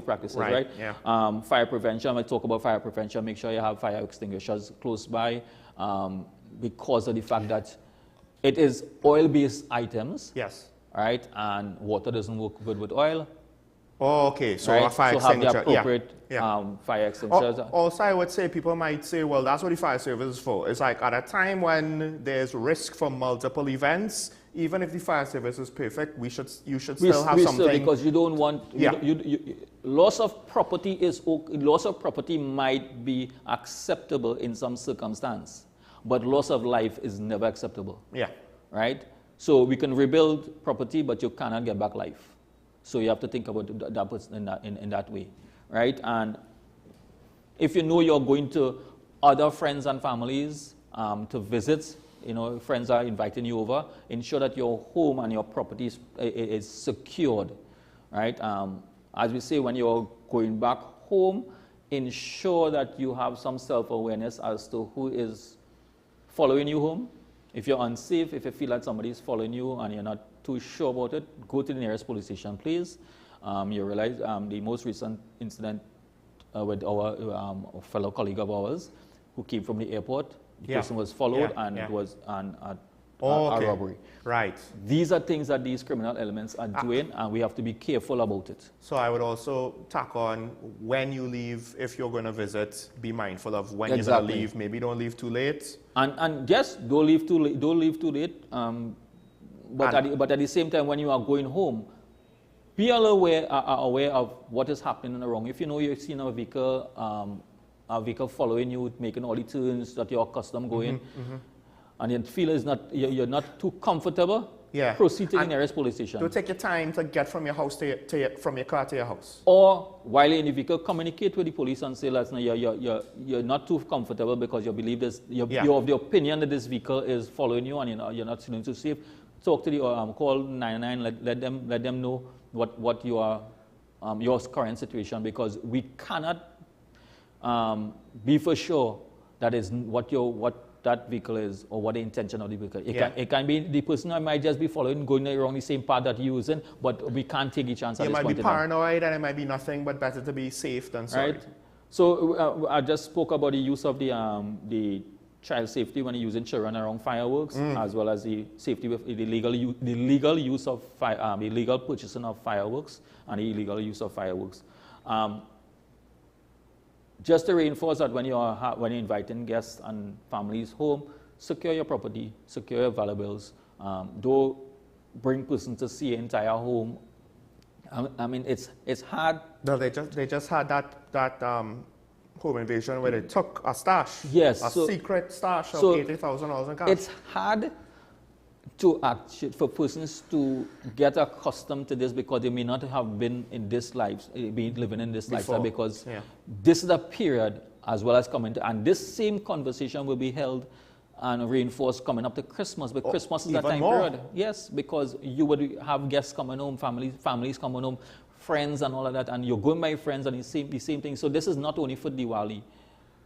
practices, right? Yeah. Fire prevention, I talk about fire prevention, make sure you have fire extinguishers close by, because of the fact that it is oil-based items. Yes. Right, and water doesn't work good with oil. Oh, okay, so right? a fire so extinguisher. Have the appropriate fire extinguishers. Also, I would say people might say, well, that's what the fire service is for. It's like at a time when there's risk from multiple events, even if the fire service is perfect, you should still have something. Because you don't want loss of property might be acceptable in some circumstance, but loss of life is never acceptable. Yeah. Right. So we can rebuild property, but you cannot get back life. So you have to think about that in that way, right? And if you know you're going to other friends and families to visit, friends are inviting you over, ensure that your home and your property is secured, right? As we say, when you're going back home, ensure that you have some self-awareness as to who is following you home. If you're unsafe, if you feel that somebody is following you and you're not too sure about it, go to the nearest police station, please. You realize the most recent incident with our fellow colleague of ours who came from the airport, the person was followed and it was a robbery. Right. These are things that these criminal elements are doing, and we have to be careful about it. So I would also tack on, when you leave, if you're going to visit, be mindful of when you're going to leave. Maybe don't leave too late. And yes, don't leave too late. Don't leave too late. But at the same time, when you are going home, be aware of what is happening around. If you know you're seeing a vehicle following you, making all the turns that you're accustomed going, and you feel you're not too comfortable, proceed to the nearest police station. Don't take your time to get from your house from your car to your house. Or while you're in the vehicle, communicate with the police and say, listen, you're not too comfortable because you believe this. You're of the opinion that this vehicle is following you and you're not feeling too safe. Talk to the call 999. Let them know what your current situation, because we cannot be for sure that is what that vehicle is or what the intention of the vehicle. It can be the person that might just be following, going around the same path that you're using, but we can't take a chance. You might be paranoid and it might be nothing but better to be safe than sorry. Right. So I just spoke about the use of the child safety when you're using children around fireworks, as well as the safety with the legal use of illegal purchasing of fireworks and the illegal use of fireworks. Just to reinforce that when you're inviting guests and families home, secure your property, secure your valuables. Don't bring persons to see your entire home. I mean, it's hard. No, they just had that home invasion where they took a stash. Yes, a secret stash of $80,000 in cash. It's hard for persons to get accustomed to this because they may not have been in this life, been living in this lifestyle, because this is a period as well as coming to, and this same conversation will be held and reinforced coming up to Christmas, but Christmas is that time period. Yes, because you would have guests coming home, families coming home, friends and all of that, and you're going by friends and the same thing. So this is not only for Diwali,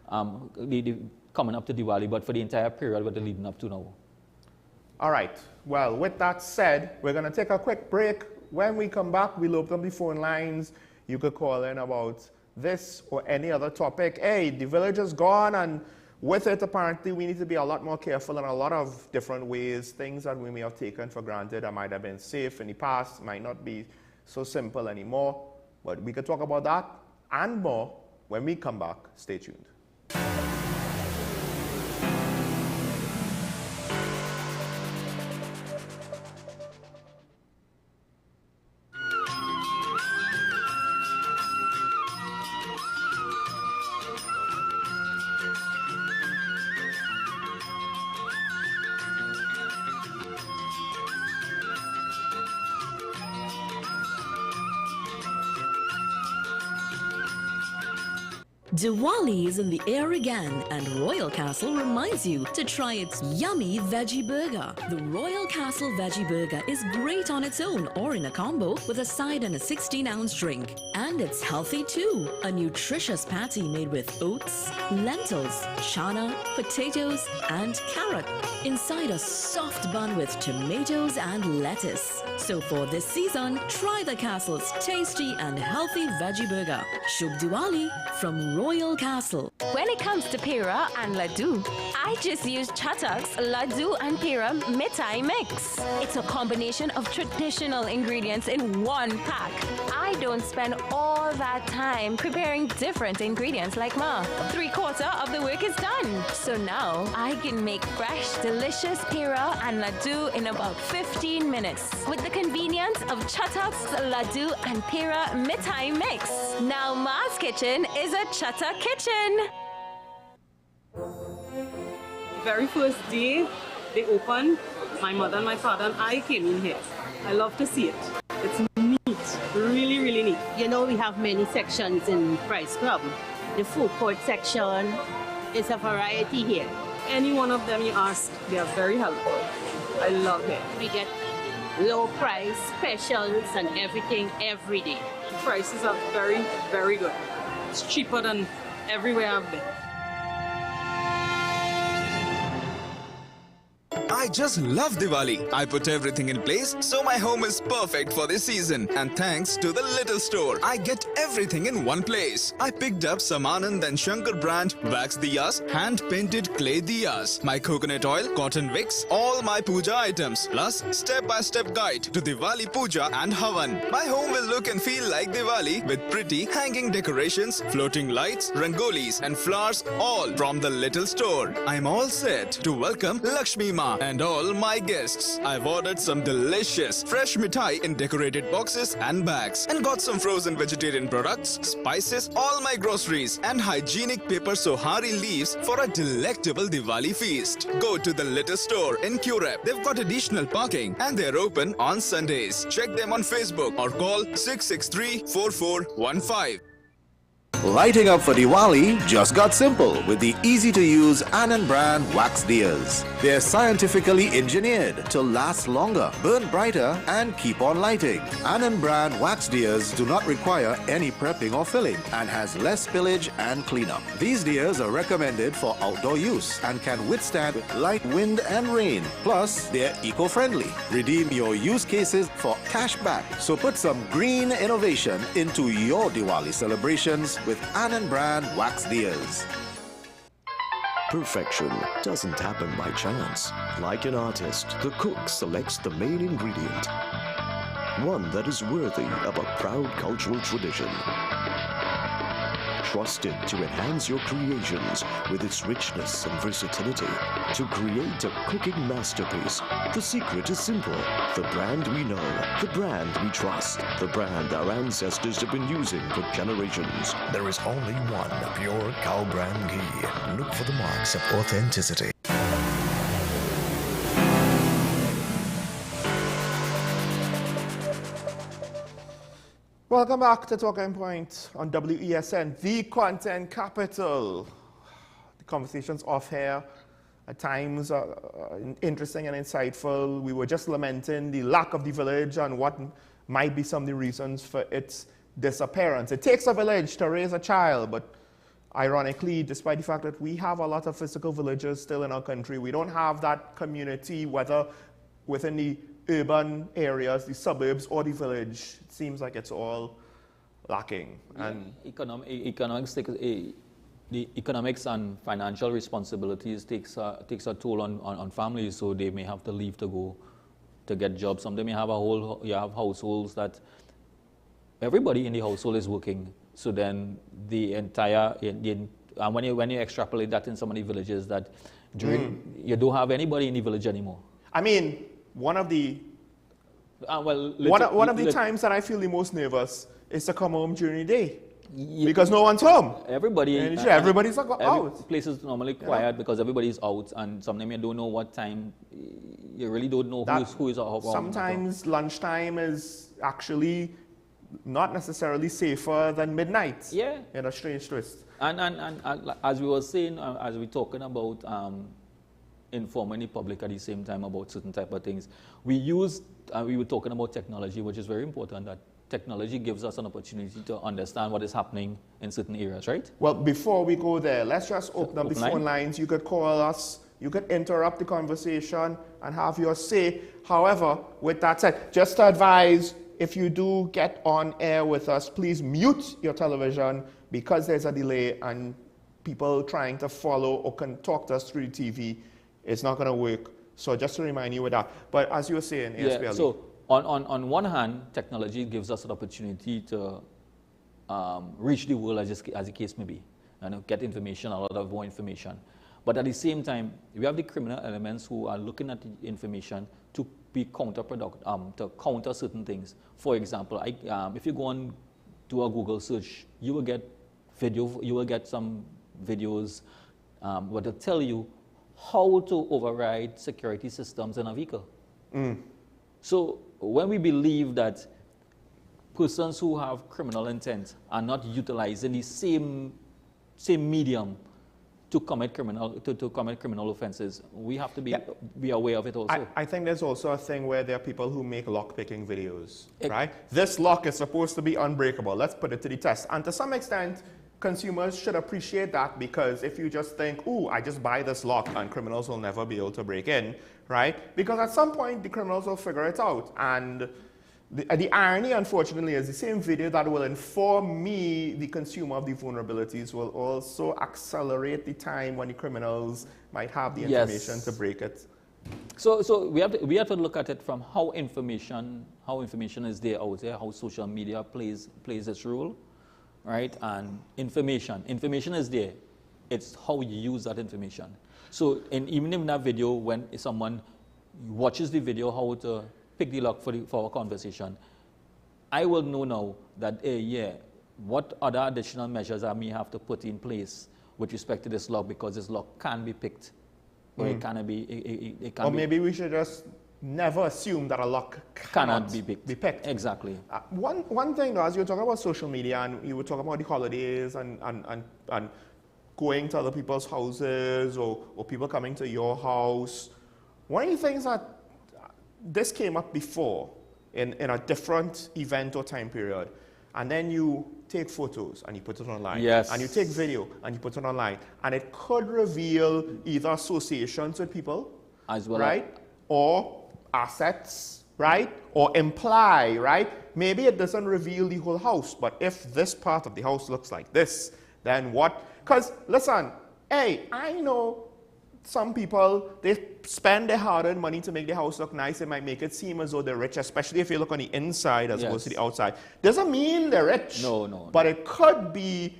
coming up to Diwali, but for the entire period what they're leading up to now. All right. Well, with that said, we're going to take a quick break. When we come back, we'll open the phone lines. You could call in about this or any other topic. Hey, the village is gone, and with it, apparently, we need to be a lot more careful in a lot of different ways. Things that we may have taken for granted that might have been safe in the past might not be so simple anymore. But we could talk about that and more when we come back. Stay tuned. Diwali is in the air again, and Royal Castle reminds you to try its yummy veggie burger. The Royal Castle veggie burger is great on its own or in a combo with a side and a 16-ounce drink. And it's healthy too. A nutritious patty made with oats, lentils, chana, potatoes, and carrot. Inside a soft bun with tomatoes and lettuce. So for this season, try the Castle's tasty and healthy veggie burger. Shubh Diwali from Royal Castle. When it comes to Pira and Laddu, I just use Chatak's Laddu and Pira Mithai Mix. It's a combination of traditional ingredients in one pack. I don't spend all that time preparing different ingredients like Ma. 3/4 of the work is done. So now I can make fresh, delicious Pira and Laddu in about 15 minutes with the convenience of Chatak's Laddu and Pira Mithai Mix. Now Ma's kitchen is a Chatak kitchen. Very first day they opened, my mother and my father and I came in here. I love to see it. It's neat, really, really neat. You know, we have many sections in Price Club. The food court section is a variety here. Any one of them you ask, they are very helpful. I love it. We get low price, specials and everything every day. The prices are very, very good. It's cheaper than everywhere I've been. I just love Diwali. I put everything in place so my home is perfect for this season. And thanks to the little store, I get everything in one place. I picked up some Anand and Shankar brand wax diyas, hand-painted clay diyas, my coconut oil, cotton wicks, all my puja items, plus step-by-step guide to Diwali puja and Havan. My home will look and feel like Diwali with pretty hanging decorations, floating lights, rangolis and flowers, all from the little store. I'm all set to welcome Lakshmi Ma and all my guests. I've ordered some delicious fresh mithai in decorated boxes and bags, and got some frozen vegetarian products, spices, all my groceries, and hygienic paper sohari leaves for a delectable Diwali feast. Go to the little store in Curep. They've got additional parking and they're open on Sundays. Check them on Facebook or call 663-4415. Lighting up for Diwali just got simple with the easy-to-use Anand brand wax diyas. They're scientifically engineered to last longer, burn brighter, and keep on lighting. Anand brand wax diyas do not require any prepping or filling and has less spillage and cleanup. These diyas are recommended for outdoor use and can withstand light wind and rain. Plus, they're eco-friendly. Redeem your use cases for cash back. So put some green innovation into your Diwali celebrations with Anand brand wax diyas. Perfection doesn't happen by chance. Like an artist, the cook selects the main ingredient, one that is worthy of a proud cultural tradition. Trusted to enhance your creations with its richness and versatility. To create a cooking masterpiece, the secret is simple. The brand we know, the brand we trust, the brand our ancestors have been using for generations. There is only one pure cow brand ghee. Look for the marks of authenticity. Welcome back to Talking Point on WESN, the content capital. The conversations off here at times are interesting and insightful. We were just lamenting the lack of the village and what might be some of the reasons for its disappearance. It takes a village to raise a child, but ironically, despite the fact that we have a lot of physical villages still in our country, we don't have that community, whether within the urban areas, the suburbs, or the village. It seems like it's all lacking. Yeah, And the economics and financial responsibilities takes a toll on families, so they may have to leave to go to get jobs. Some they may have you have households that everybody in the household is working, so then the entire and when you extrapolate that in so many villages, that you don't have anybody in the village anymore. I mean, one of the times that I feel the most nervous is to come home during the day because no one's home. Everybody's out. Place is normally quiet because everybody's out, and sometimes you don't know what time. You really don't know who is out. Sometimes lunchtime is actually not necessarily safer than midnight. Yeah, in a strange twist. And as we were saying, as we were talking about informing the public at the same time about certain type of things, we were talking about technology, which is very important. That technology gives us an opportunity to understand what is happening in certain areas, right? Well, before we go there, let's just open up the phone lines. You could call us, you could interrupt the conversation and have your say. However, with that said, just to advise, if you do get on air with us, please mute your television because there's a delay and people trying to follow or can talk to us through the TV, it's not going to work. So just to remind you with that. But as you were saying, yeah, so on one hand, technology gives us an opportunity to reach the world as the case may be, and get information, a lot of more information. But at the same time, we have the criminal elements who are looking at the information to be counterproductive, to counter certain things. For example, if you go on to a Google search, you will get some videos where they tell you how to override security systems in a vehicle. So when we believe that persons who have criminal intent are not utilizing the same medium to commit criminal offenses, we have to be aware of it also. I think there's also a thing where there are people who make lock-picking videos, right? This lock is supposed to be unbreakable. Let's put it to the test. And to some extent, consumers should appreciate that, because if you just think, ooh, I just buy this lock and criminals will never be able to break in, right? Because at some point, the criminals will figure it out. And the irony, unfortunately, is the same video that will inform me, the consumer, of the vulnerabilities will also accelerate the time when the criminals might have the information to break it. So we have to look at it from how information is there out there, how social media plays its role, right? And information is there. It's how you use that information. So even in that video, when someone watches the video how to pick the lock for our conversation, I will know now that, what other additional measures I may have to put in place with respect to this lock, because this lock can be picked, or it cannot be. Or maybe we should just never assume that a lock cannot be picked. Exactly. One thing though, as you were talking about social media and you were talking about the holidays and going to other people's houses or people coming to your house, one of the things that this came up before in a different event or time period, and then you take photos and you put it online. Yes. And you take video and you put it online, and it could reveal either associations with people, as well, right, or assets, right, or imply, right. Maybe it doesn't reveal the whole house, but if this part of the house looks like this, then what? Because listen, hey, I know some people, they spend their hard-earned money to make their house look nice. It might make it seem as though they're rich, especially if you look on the inside as opposed to the outside. Doesn't mean they're rich. No. But it could be,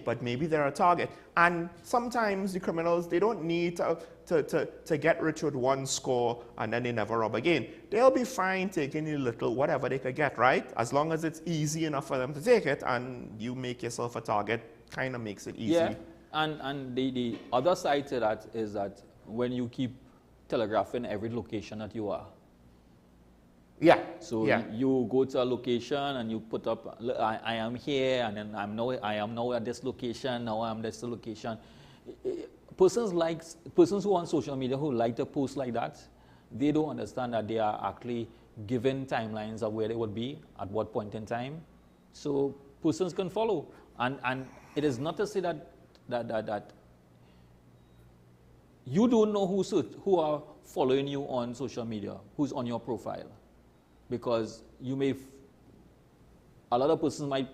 but maybe they're a target. And sometimes the criminals, they don't need to get rich with one score and then they never rob again. They'll be fine taking a little, whatever they could get, right? As long as it's easy enough for them to take it and you make yourself a target, kind of makes it easy. Yeah. And the other side to that is that when you keep telegraphing every location that you are. Yeah. So you go to a location and you put up, I am here, and then I am now at this location, now I'm this location. Persons who are on social media who like to post like that, they don't understand that they are actually given timelines of where they would be at what point in time. So persons can follow. And it is not to say that you don't know who are following you on social media, who's on your profile. Because you may, a lot of persons might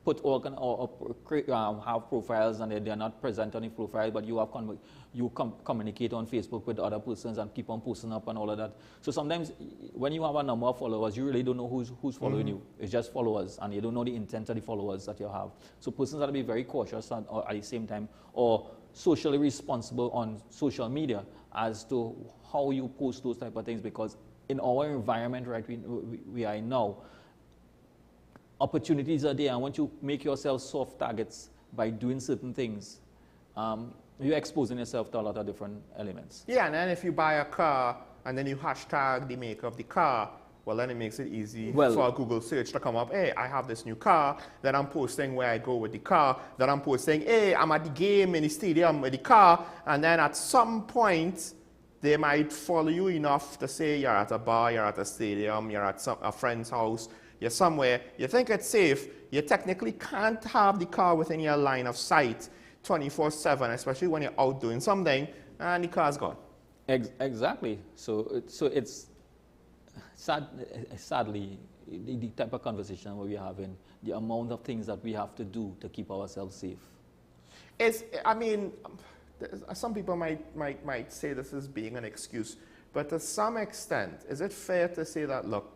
put have profiles and they're not present on the profile, but you communicate on Facebook with other persons and keep on posting up and all of that. So sometimes when you have a number of followers, you really don't know who's following you. It's just followers, and you don't know the intent of the followers that you have. So persons have to be very cautious at the same time, or socially responsible on social media as to how you post those type of things, because in our environment we are in now, opportunities are there, and once you make yourself soft targets by doing certain things, you're exposing yourself to a lot of different elements. Yeah, and then if you buy a car and then you hashtag the make of the car, well, then it makes it easy for a Google search to come up, hey, I have this new car, then I'm posting where I go with the car, then I'm posting, hey, I'm at the game in the stadium with the car, and then at some point, they might follow you enough to say you're at a bar, you're at a stadium, you're at a friend's house, you're somewhere, you think it's safe, you technically can't have the car within your line of sight 24/7, especially when you're out doing something, and the car's gone. Exactly. So it's sadly, the type of conversation where we're having, the amount of things that we have to do to keep ourselves safe. Some people might say this is being an excuse, but to some extent, is it fair to say that, look,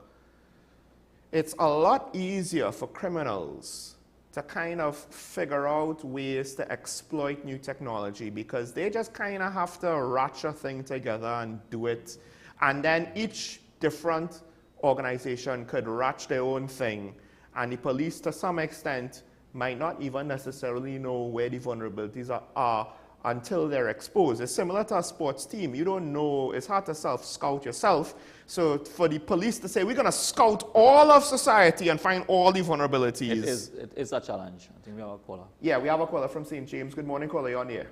it's a lot easier for criminals to kind of figure out ways to exploit new technology because they just kind of have to ratchet a thing together and do it. And then each different organization could ratchet their own thing. And the police, to some extent, might not even necessarily know where the vulnerabilities are until they're exposed. It's similar to a sports team. You don't know, it's hard to self-scout yourself. So for the police to say, we're going to scout all of society and find all the vulnerabilities. It is a challenge. I think we have a caller. Yeah, we have a caller from St. James. Good morning, caller. You're on here.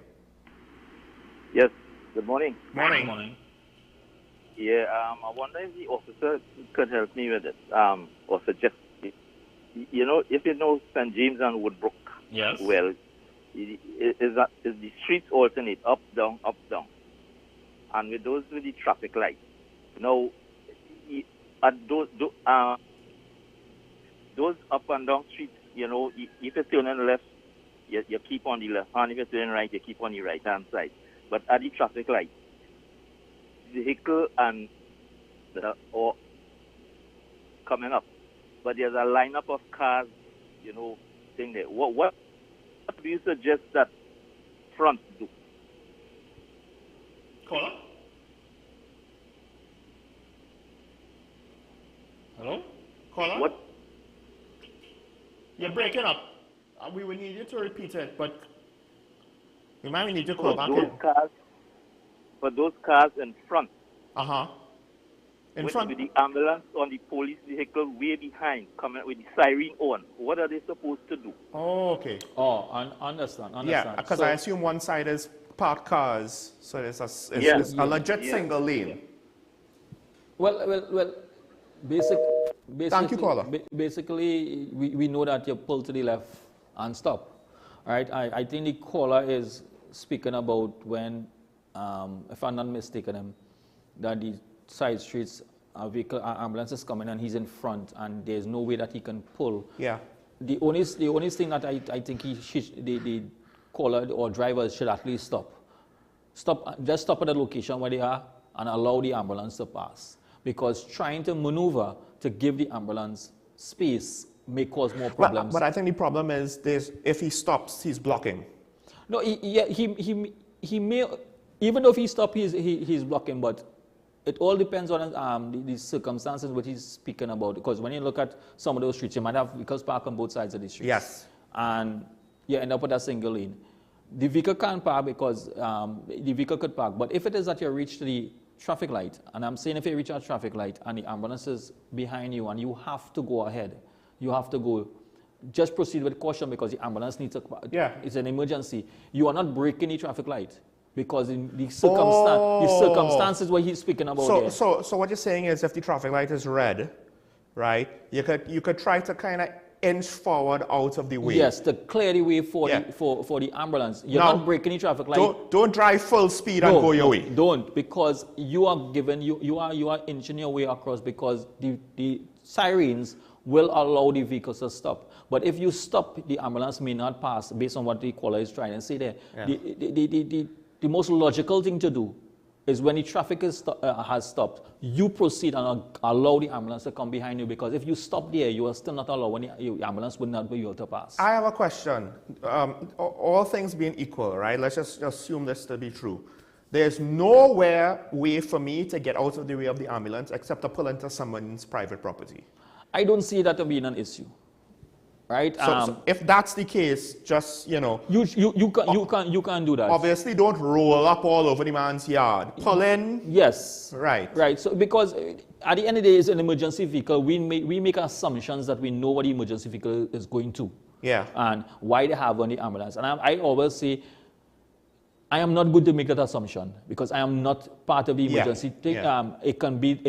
Yes, good morning. Morning. Good morning. Yeah, I wonder if the officer could help me with it, or suggest, you know, if you know St. James and Woodbrook, yes, well, is the streets alternate up, down, and with the traffic lights. Now, at those up and down streets, you know, if you're turning left, you keep on the left hand. If you're turning right, you keep on the right hand side. But at the traffic light, vehicle and or coming up, but there's a lineup of cars, you know, thing there. What do you suggest that front do? Caller? Hello? Caller? What? You're breaking up. We would need you to repeat it, but we might need to call back in. For those cars in front. Uh-huh. In front? With the ambulance on the police vehicle way behind, coming with the siren on. What are they supposed to do? Oh, okay. Oh, understand. Yeah, because I assume one side is parked cars, so it's a legit single lane. Well, basically, thank you, caller. Basically, we know that you pull to the left and stop. All right, I think the caller is speaking about when, if I'm not mistaken, that the side streets, ambulance is coming and he's in front and there's no way that he can pull. Yeah. The only thing that I think caller or drivers should at least stop. Just stop at the location where they are and allow the ambulance to pass. Because trying to maneuver to give the ambulance space may cause more problems. But I think the problem is if he stops, he's blocking. No, he may, even though if he stops, he's blocking, but it all depends on the circumstances what he's speaking about. Because when you look at some of those streets, you might have vehicles parked on both sides of the streets. Yes. And you end up with a single lane. The vehicle can't park because the vehicle could park. But if it is that you reach the traffic light, and I'm saying if you reach a traffic light and the ambulance is behind you and you have to go ahead, you have to go, just proceed with caution because the ambulance needs to, it's an emergency. You are not breaking the traffic light because the circumstances what he's speaking about So what you're saying is if the traffic light is red, right, you could try to kind of inch forward out of the way. Yes, to clear the way for the ambulance. You're not breaking the traffic light. Don't drive full speed and go your way. Don't, because you are inching your way across because the sirens will allow the vehicles to stop. But if you stop, the ambulance may not pass based on what the caller is trying to say there. Yeah. The most logical thing to do is when the traffic has stopped, you proceed and allow the ambulance to come behind you, because if you stop there, you are still not allowing the ambulance would not be able to pass. I have a question. All things being equal, right? Let's just assume this to be true. There's nowhere way for me to get out of the way of the ambulance except to pull into someone's private property. I don't see that to being an issue. Right? So if that's the case, just, you you can't do that. Obviously, don't roll up all over the man's yard. Pull in. Yes. Right. Right. So because at the end of the day, it's an emergency vehicle. We make assumptions that we know what the emergency vehicle is going to. Yeah. And why they have on the ambulance. And I always say, I am not good to make that assumption because I am not part of the emergency thing. Yeah. It can be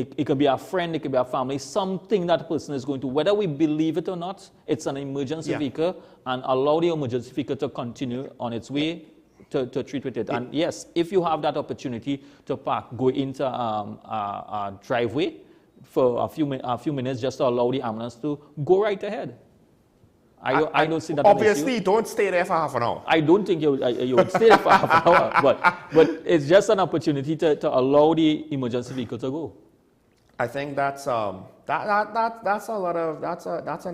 a friend, it can be a family, something that person is going to, whether we believe it or not, it's an emergency vehicle, and allow the emergency vehicle to continue on its way to treat with it. And yes, if you have that opportunity to park, go into a driveway for a few minutes just to allow the ambulance to go right ahead. I don't see that. Obviously, don't stay there for half an hour. I don't think you would stay there for half an hour, but it's just an opportunity to allow the emergency vehicle to go. I think that's an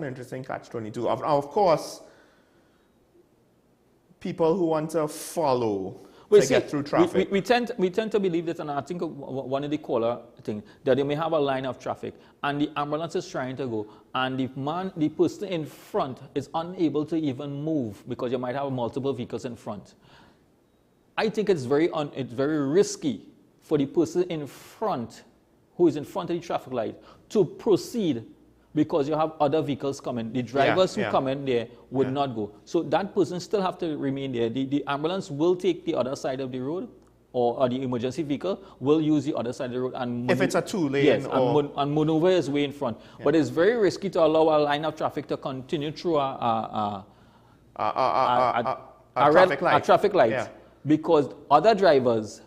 interesting catch-22. Of course, people who want to follow get through traffic. We tend to believe that, and I think one of the caller thing, that they may have a line of traffic and the ambulance is trying to go and the person in front is unable to even move because you might have multiple vehicles in front. I think it's very risky for the person in front, who is in front of the traffic light, to proceed because you have other vehicles coming. The drivers who come in there would not go. So that person still have to remain there. The ambulance will take the other side of the road, or the emergency vehicle will use the other side of the road. And if it's a two-lane. And maneuver is way in front. Yeah. But it's very risky to allow a line of traffic to continue through a traffic light. Because other drivers,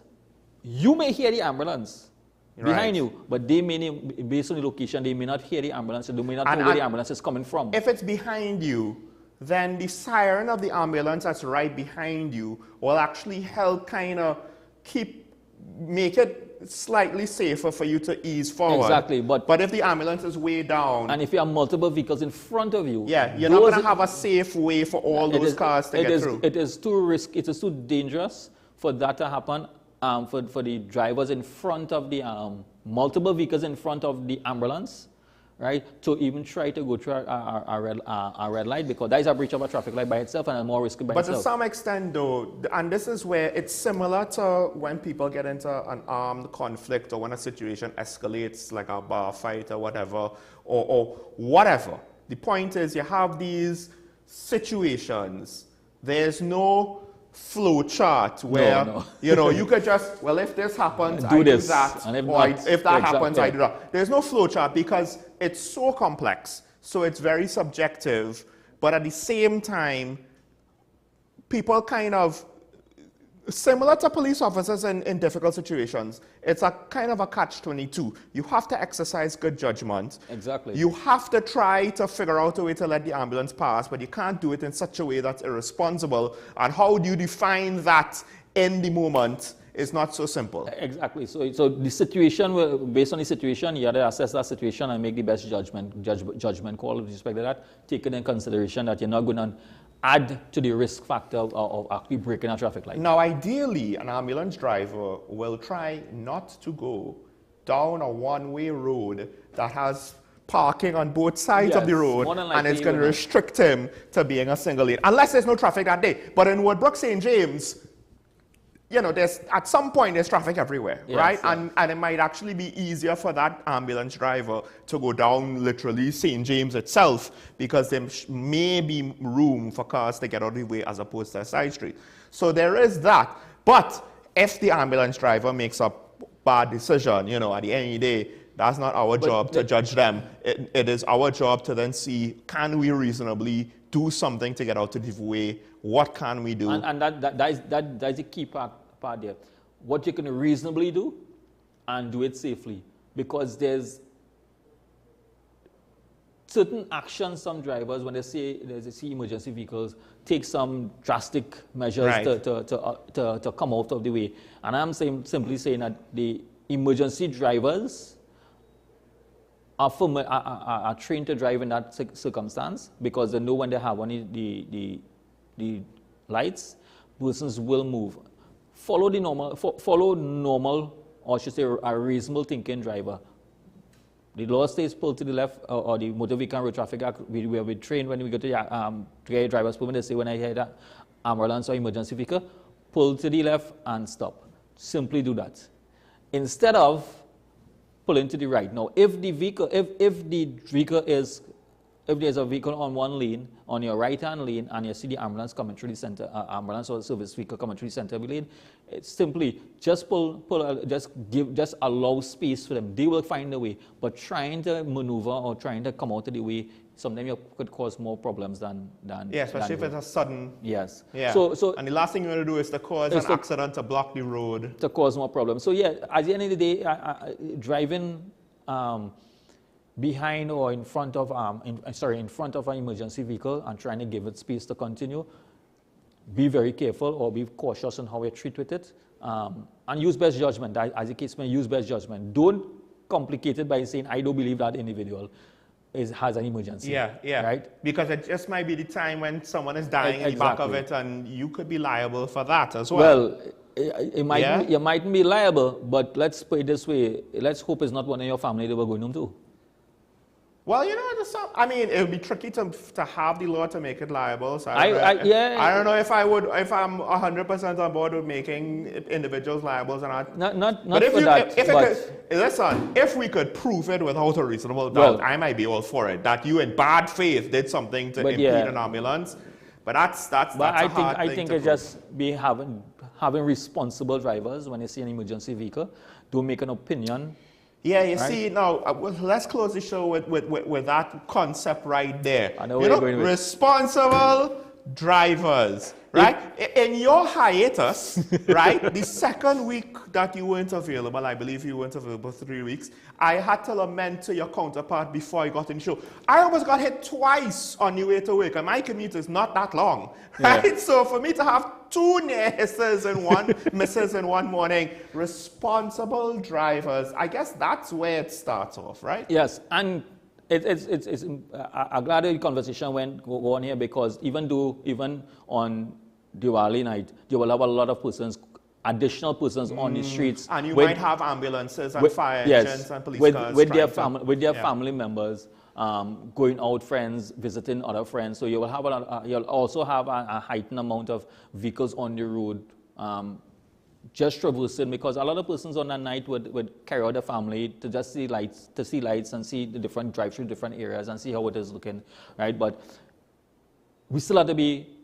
you may hear the ambulance behind you, but they may, based on the location, they may not hear the ambulance, they may not know where the ambulance is coming from. If it's behind you, then the siren of the ambulance that's right behind you will actually help kind of make it slightly safer for you to ease forward. Exactly. But if the ambulance is way down, and if you have multiple vehicles in front of you, you're not going to have a safe way for all those cars to get through. It is too risky, it is too dangerous for that to happen. For the drivers in front of the multiple vehicles in front of the ambulance, right, to even try to go through a red light, because that is a breach of a traffic light by itself and a more risky by itself. But to some extent, though, and this is where it's similar to when people get into an armed conflict or when a situation escalates, like a bar fight or whatever, or whatever. The point is, you have these situations. There's no flow chart where you could just, well, if this happens, I do that, and if that happens, I do that. There's no flow chart because it's so complex, so it's very subjective, but at the same time, people kind of Similar to police officers in difficult situations, it's a kind of a catch-22. You have to exercise good judgment. Exactly. You have to try to figure out a way to let the ambulance pass, but you can't do it in such a way that's irresponsible. And how do you define that in the moment is not so simple. Exactly. So the situation, based on the situation, you have to assess that situation and make the best judgment call with respect to that, taking in consideration that you're not going to add to the risk factor of actually breaking a traffic light. Now, ideally, an ambulance driver will try not to go down a one-way road that has parking on both sides of the road, and it's going to restrict him to being a single lane, unless there's no traffic that day. But in Woodbrook, St. James, you know, there's at some point there's traffic everywhere, right? And it might actually be easier for that ambulance driver to go down literally St. James itself, because there may be room for cars to get out of the way as opposed to a side street. So there is that. But if the ambulance driver makes a bad decision, you know, at the end of the day, that's not our job to judge them. It is our job to then see, can we reasonably do something to get out of the way? What can we do? And that is the key part there. What you can reasonably do and do it safely. Because there's certain actions some drivers, when they see emergency vehicles, take some drastic measures to come out of the way. And I'm simply saying that the emergency drivers are trained to drive in that circumstance, because they know when they have on the lights, persons will move. Follow normal, or I should say a reasonable thinking driver. The law states pull to the left, or the Motor Vehicle and Road Traffic Act, we are trained when we go to the driver's permit, they say when I hear that ambulance or emergency vehicle, pull to the left and stop. Simply do that. Instead of pulling to the right. Now, if there's a vehicle on one lane, on your right-hand lane, and you see the ambulance coming through the center, ambulance or service vehicle coming through the center of the lane, it's simply just just allow space for them. They will find a way. But trying to maneuver or trying to come out of the way, sometimes you could cause more problems than yeah, especially if it's a sudden. Yes. Yeah. So and the last thing you want to do is to cause an accident, to block the road. To cause more problems. So yeah, at the end of the day, driving behind or in front of in front of an emergency vehicle and trying to give it space to continue, be very careful or be cautious on how you treat with it, and use best judgment. As the case may, use best judgment. Don't complicate it by saying I don't believe that individual has an emergency. Yeah. Right? Because it just might be the time when someone is dying in the back of it, and you could be liable for that as well. Well, you mightn't be liable, but let's put it this way, let's hope it's not one of your family that we're going home to. Well, you know, I mean, it would be tricky to have the law to make it liable. So I don't know if I'm 100% on board with making individuals liable or not. Not but if for that. Listen, if we could prove it without a reasonable doubt, I might be all for it. That you in bad faith did something to impede an ambulance. But that's I think it's just be having responsible drivers when they see an emergency vehicle. Don't make an opinion. Yeah, you see, now, let's close the show with that concept right there. I know where you're going with. Responsible drivers, right? In your hiatus, right, the second week that you weren't available, I believe you weren't available 3 weeks, I had to lament to your counterpart before I got in the show. I almost got hit twice on the way to work, and my commute is not that long, right? Yeah. So for me to have 2 misses in one morning, responsible drivers, I guess that's where it starts off, right? Yes, and I'm glad the conversation went on here, because even on Diwali night, you will have a lot of additional persons on the streets. And you might have ambulances and fire engines and police cars. With their family members, going out, friends, visiting other friends. So you will have you'll also have a heightened amount of vehicles on the road, just traversing, because a lot of persons on that night would carry out their family to just see lights, and see the different drive through different areas and see how it is looking, right? But we still have to be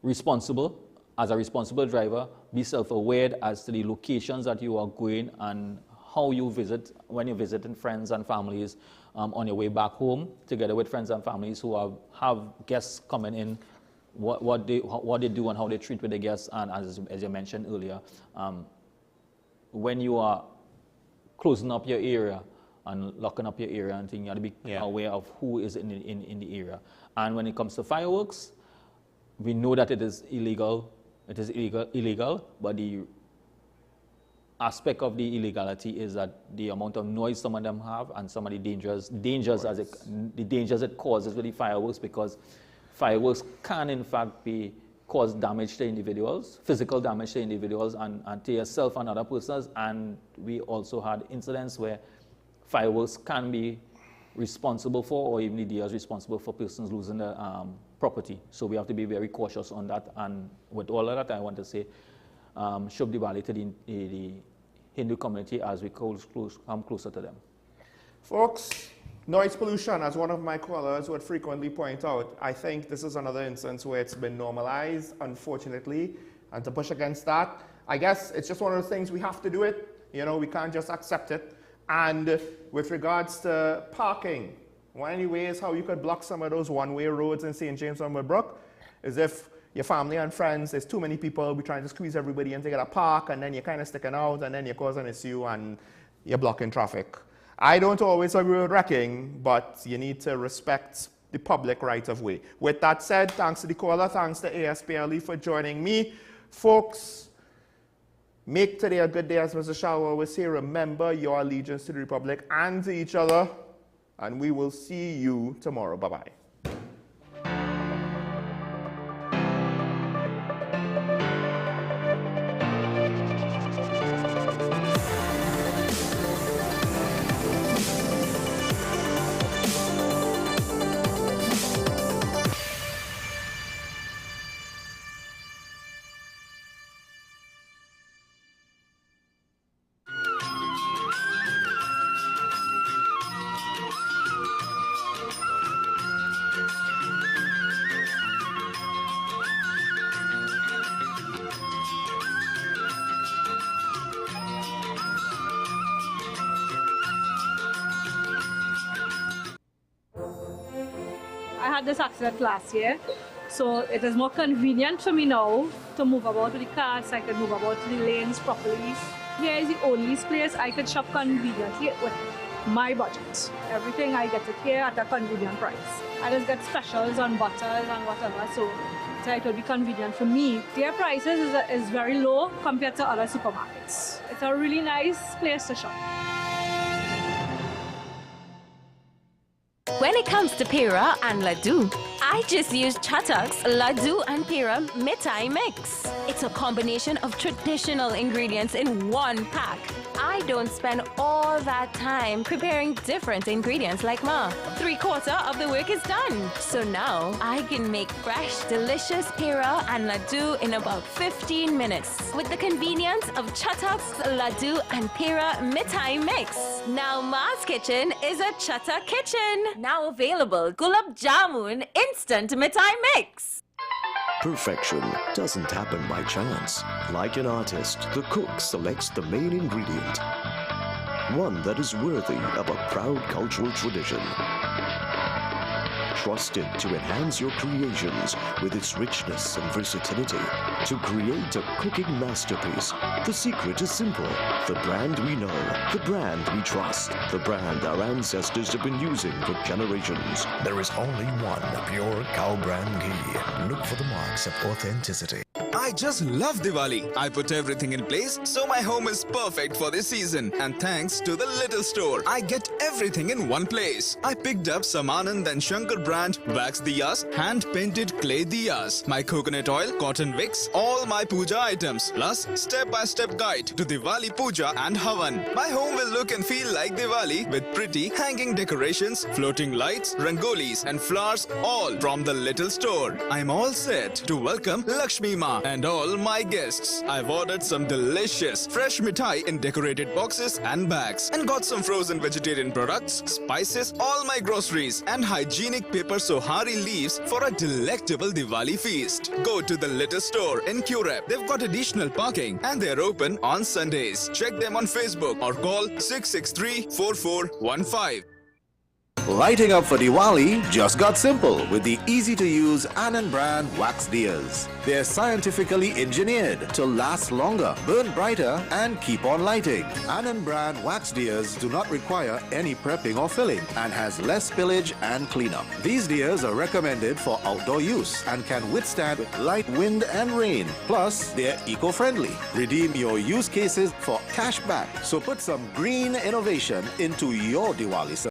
responsible. As a responsible driver, be self-aware as to the locations that you are going and how you visit when you're visiting friends and families on your way back home, together with friends and families who have guests coming in what they do and how they treat with the guests. And as you mentioned earlier, when you are closing up your area and locking up your area and things, you have to be aware of who is in the area. And when it comes to fireworks, we know that it is illegal. It is illegal, but the aspect of the illegality is that the amount of noise some of them have and some of the dangers it causes with the fireworks, because fireworks can in fact cause damage to individuals, physical damage to individuals and to yourself and other persons. And we also had incidents where fireworks can be responsible for, or even the dealers responsible for, persons losing their property. So we have to be very cautious on that. And with all of that, I want to say Shubh Diwali to the Hindu community as we come closer to them. Folks, noise pollution, as one of my callers would frequently point out, I think this is another instance where it's been normalized, unfortunately. And to push against that, I guess it's just one of those things, we have to do it. You know, we can't just accept it. And with regards to parking, one of the ways how you could block some of those one-way roads in St. James and Woodbrook is if your family and friends, there's too many people, we're trying to squeeze everybody in to get a park, and then you're kind of sticking out, and then you're causing an issue, and you're blocking traffic. I don't always agree with wrecking, but you need to respect the public right of way. With that said, thanks to the caller, thanks to ASPLE for joining me. Folks, make today a good day, as Mr. Shaw always say. Remember your allegiance to the Republic and to each other, and we will see you tomorrow. Bye-bye. I had this accident last year, so it is more convenient for me now to move about with the car, so I can move about to the lanes properly. Here is the only place I can shop conveniently with my budget. Everything I get it here at a convenient price. I just get specials on butters and whatever, so it will be convenient for me. Their prices is very low compared to other supermarkets. It's a really nice place to shop. When it comes to Pira and Laddu, I just use Chatak's Laddu and Pira Mithai Mix. It's a combination of traditional ingredients in one pack. I don't spend all that time preparing different ingredients like Ma. 3/4 of the work is done. So now I can make fresh, delicious Pira and Laddu in about 15 minutes with the convenience of Chatak's Laddu and Pira Mithai Mix. Now Ma's Kitchen is a Chatak kitchen. Now available Gulab Jamun Instant Mithai Mix. Perfection doesn't happen by chance. Like an artist, the cook selects the main ingredient, one that is worthy of a proud cultural tradition. Trusted to enhance your creations with its richness and versatility. To create a cooking masterpiece, the secret is simple. The brand we know, the brand we trust, the brand our ancestors have been using for generations. There is only one pure cow brand ghee. Look for the marks of authenticity. I just love Diwali. I put everything in place so my home is perfect for this season. And thanks to the little store, I get everything in one place. I picked up some Anand and Shankar brand wax diyas, hand-painted clay diyas, my coconut oil, cotton wicks, all my puja items, plus step-by-step guide to Diwali puja and Havan. My home will look and feel like Diwali with pretty hanging decorations, floating lights, rangolis and flowers, all from the little store. I'm all set to welcome Lakshmi Ma and all my guests. I've ordered some delicious fresh mithai in decorated boxes and bags, and got some frozen vegetarian products, spices, all my groceries, and hygienic paper sohari leaves for a delectable Diwali feast. Go to the little store in Curep. They've got additional parking and they're open on Sundays. Check them on Facebook or call 663-4415. Lighting up for Diwali just got simple with the easy-to-use Anand brand wax diyas. They're scientifically engineered to last longer, burn brighter, and keep on lighting. Anand brand wax diyas do not require any prepping or filling and has less spillage and cleanup. These diyas are recommended for outdoor use and can withstand light wind and rain. Plus, they're eco-friendly. Redeem your use cases for cash back. So put some green innovation into your Diwali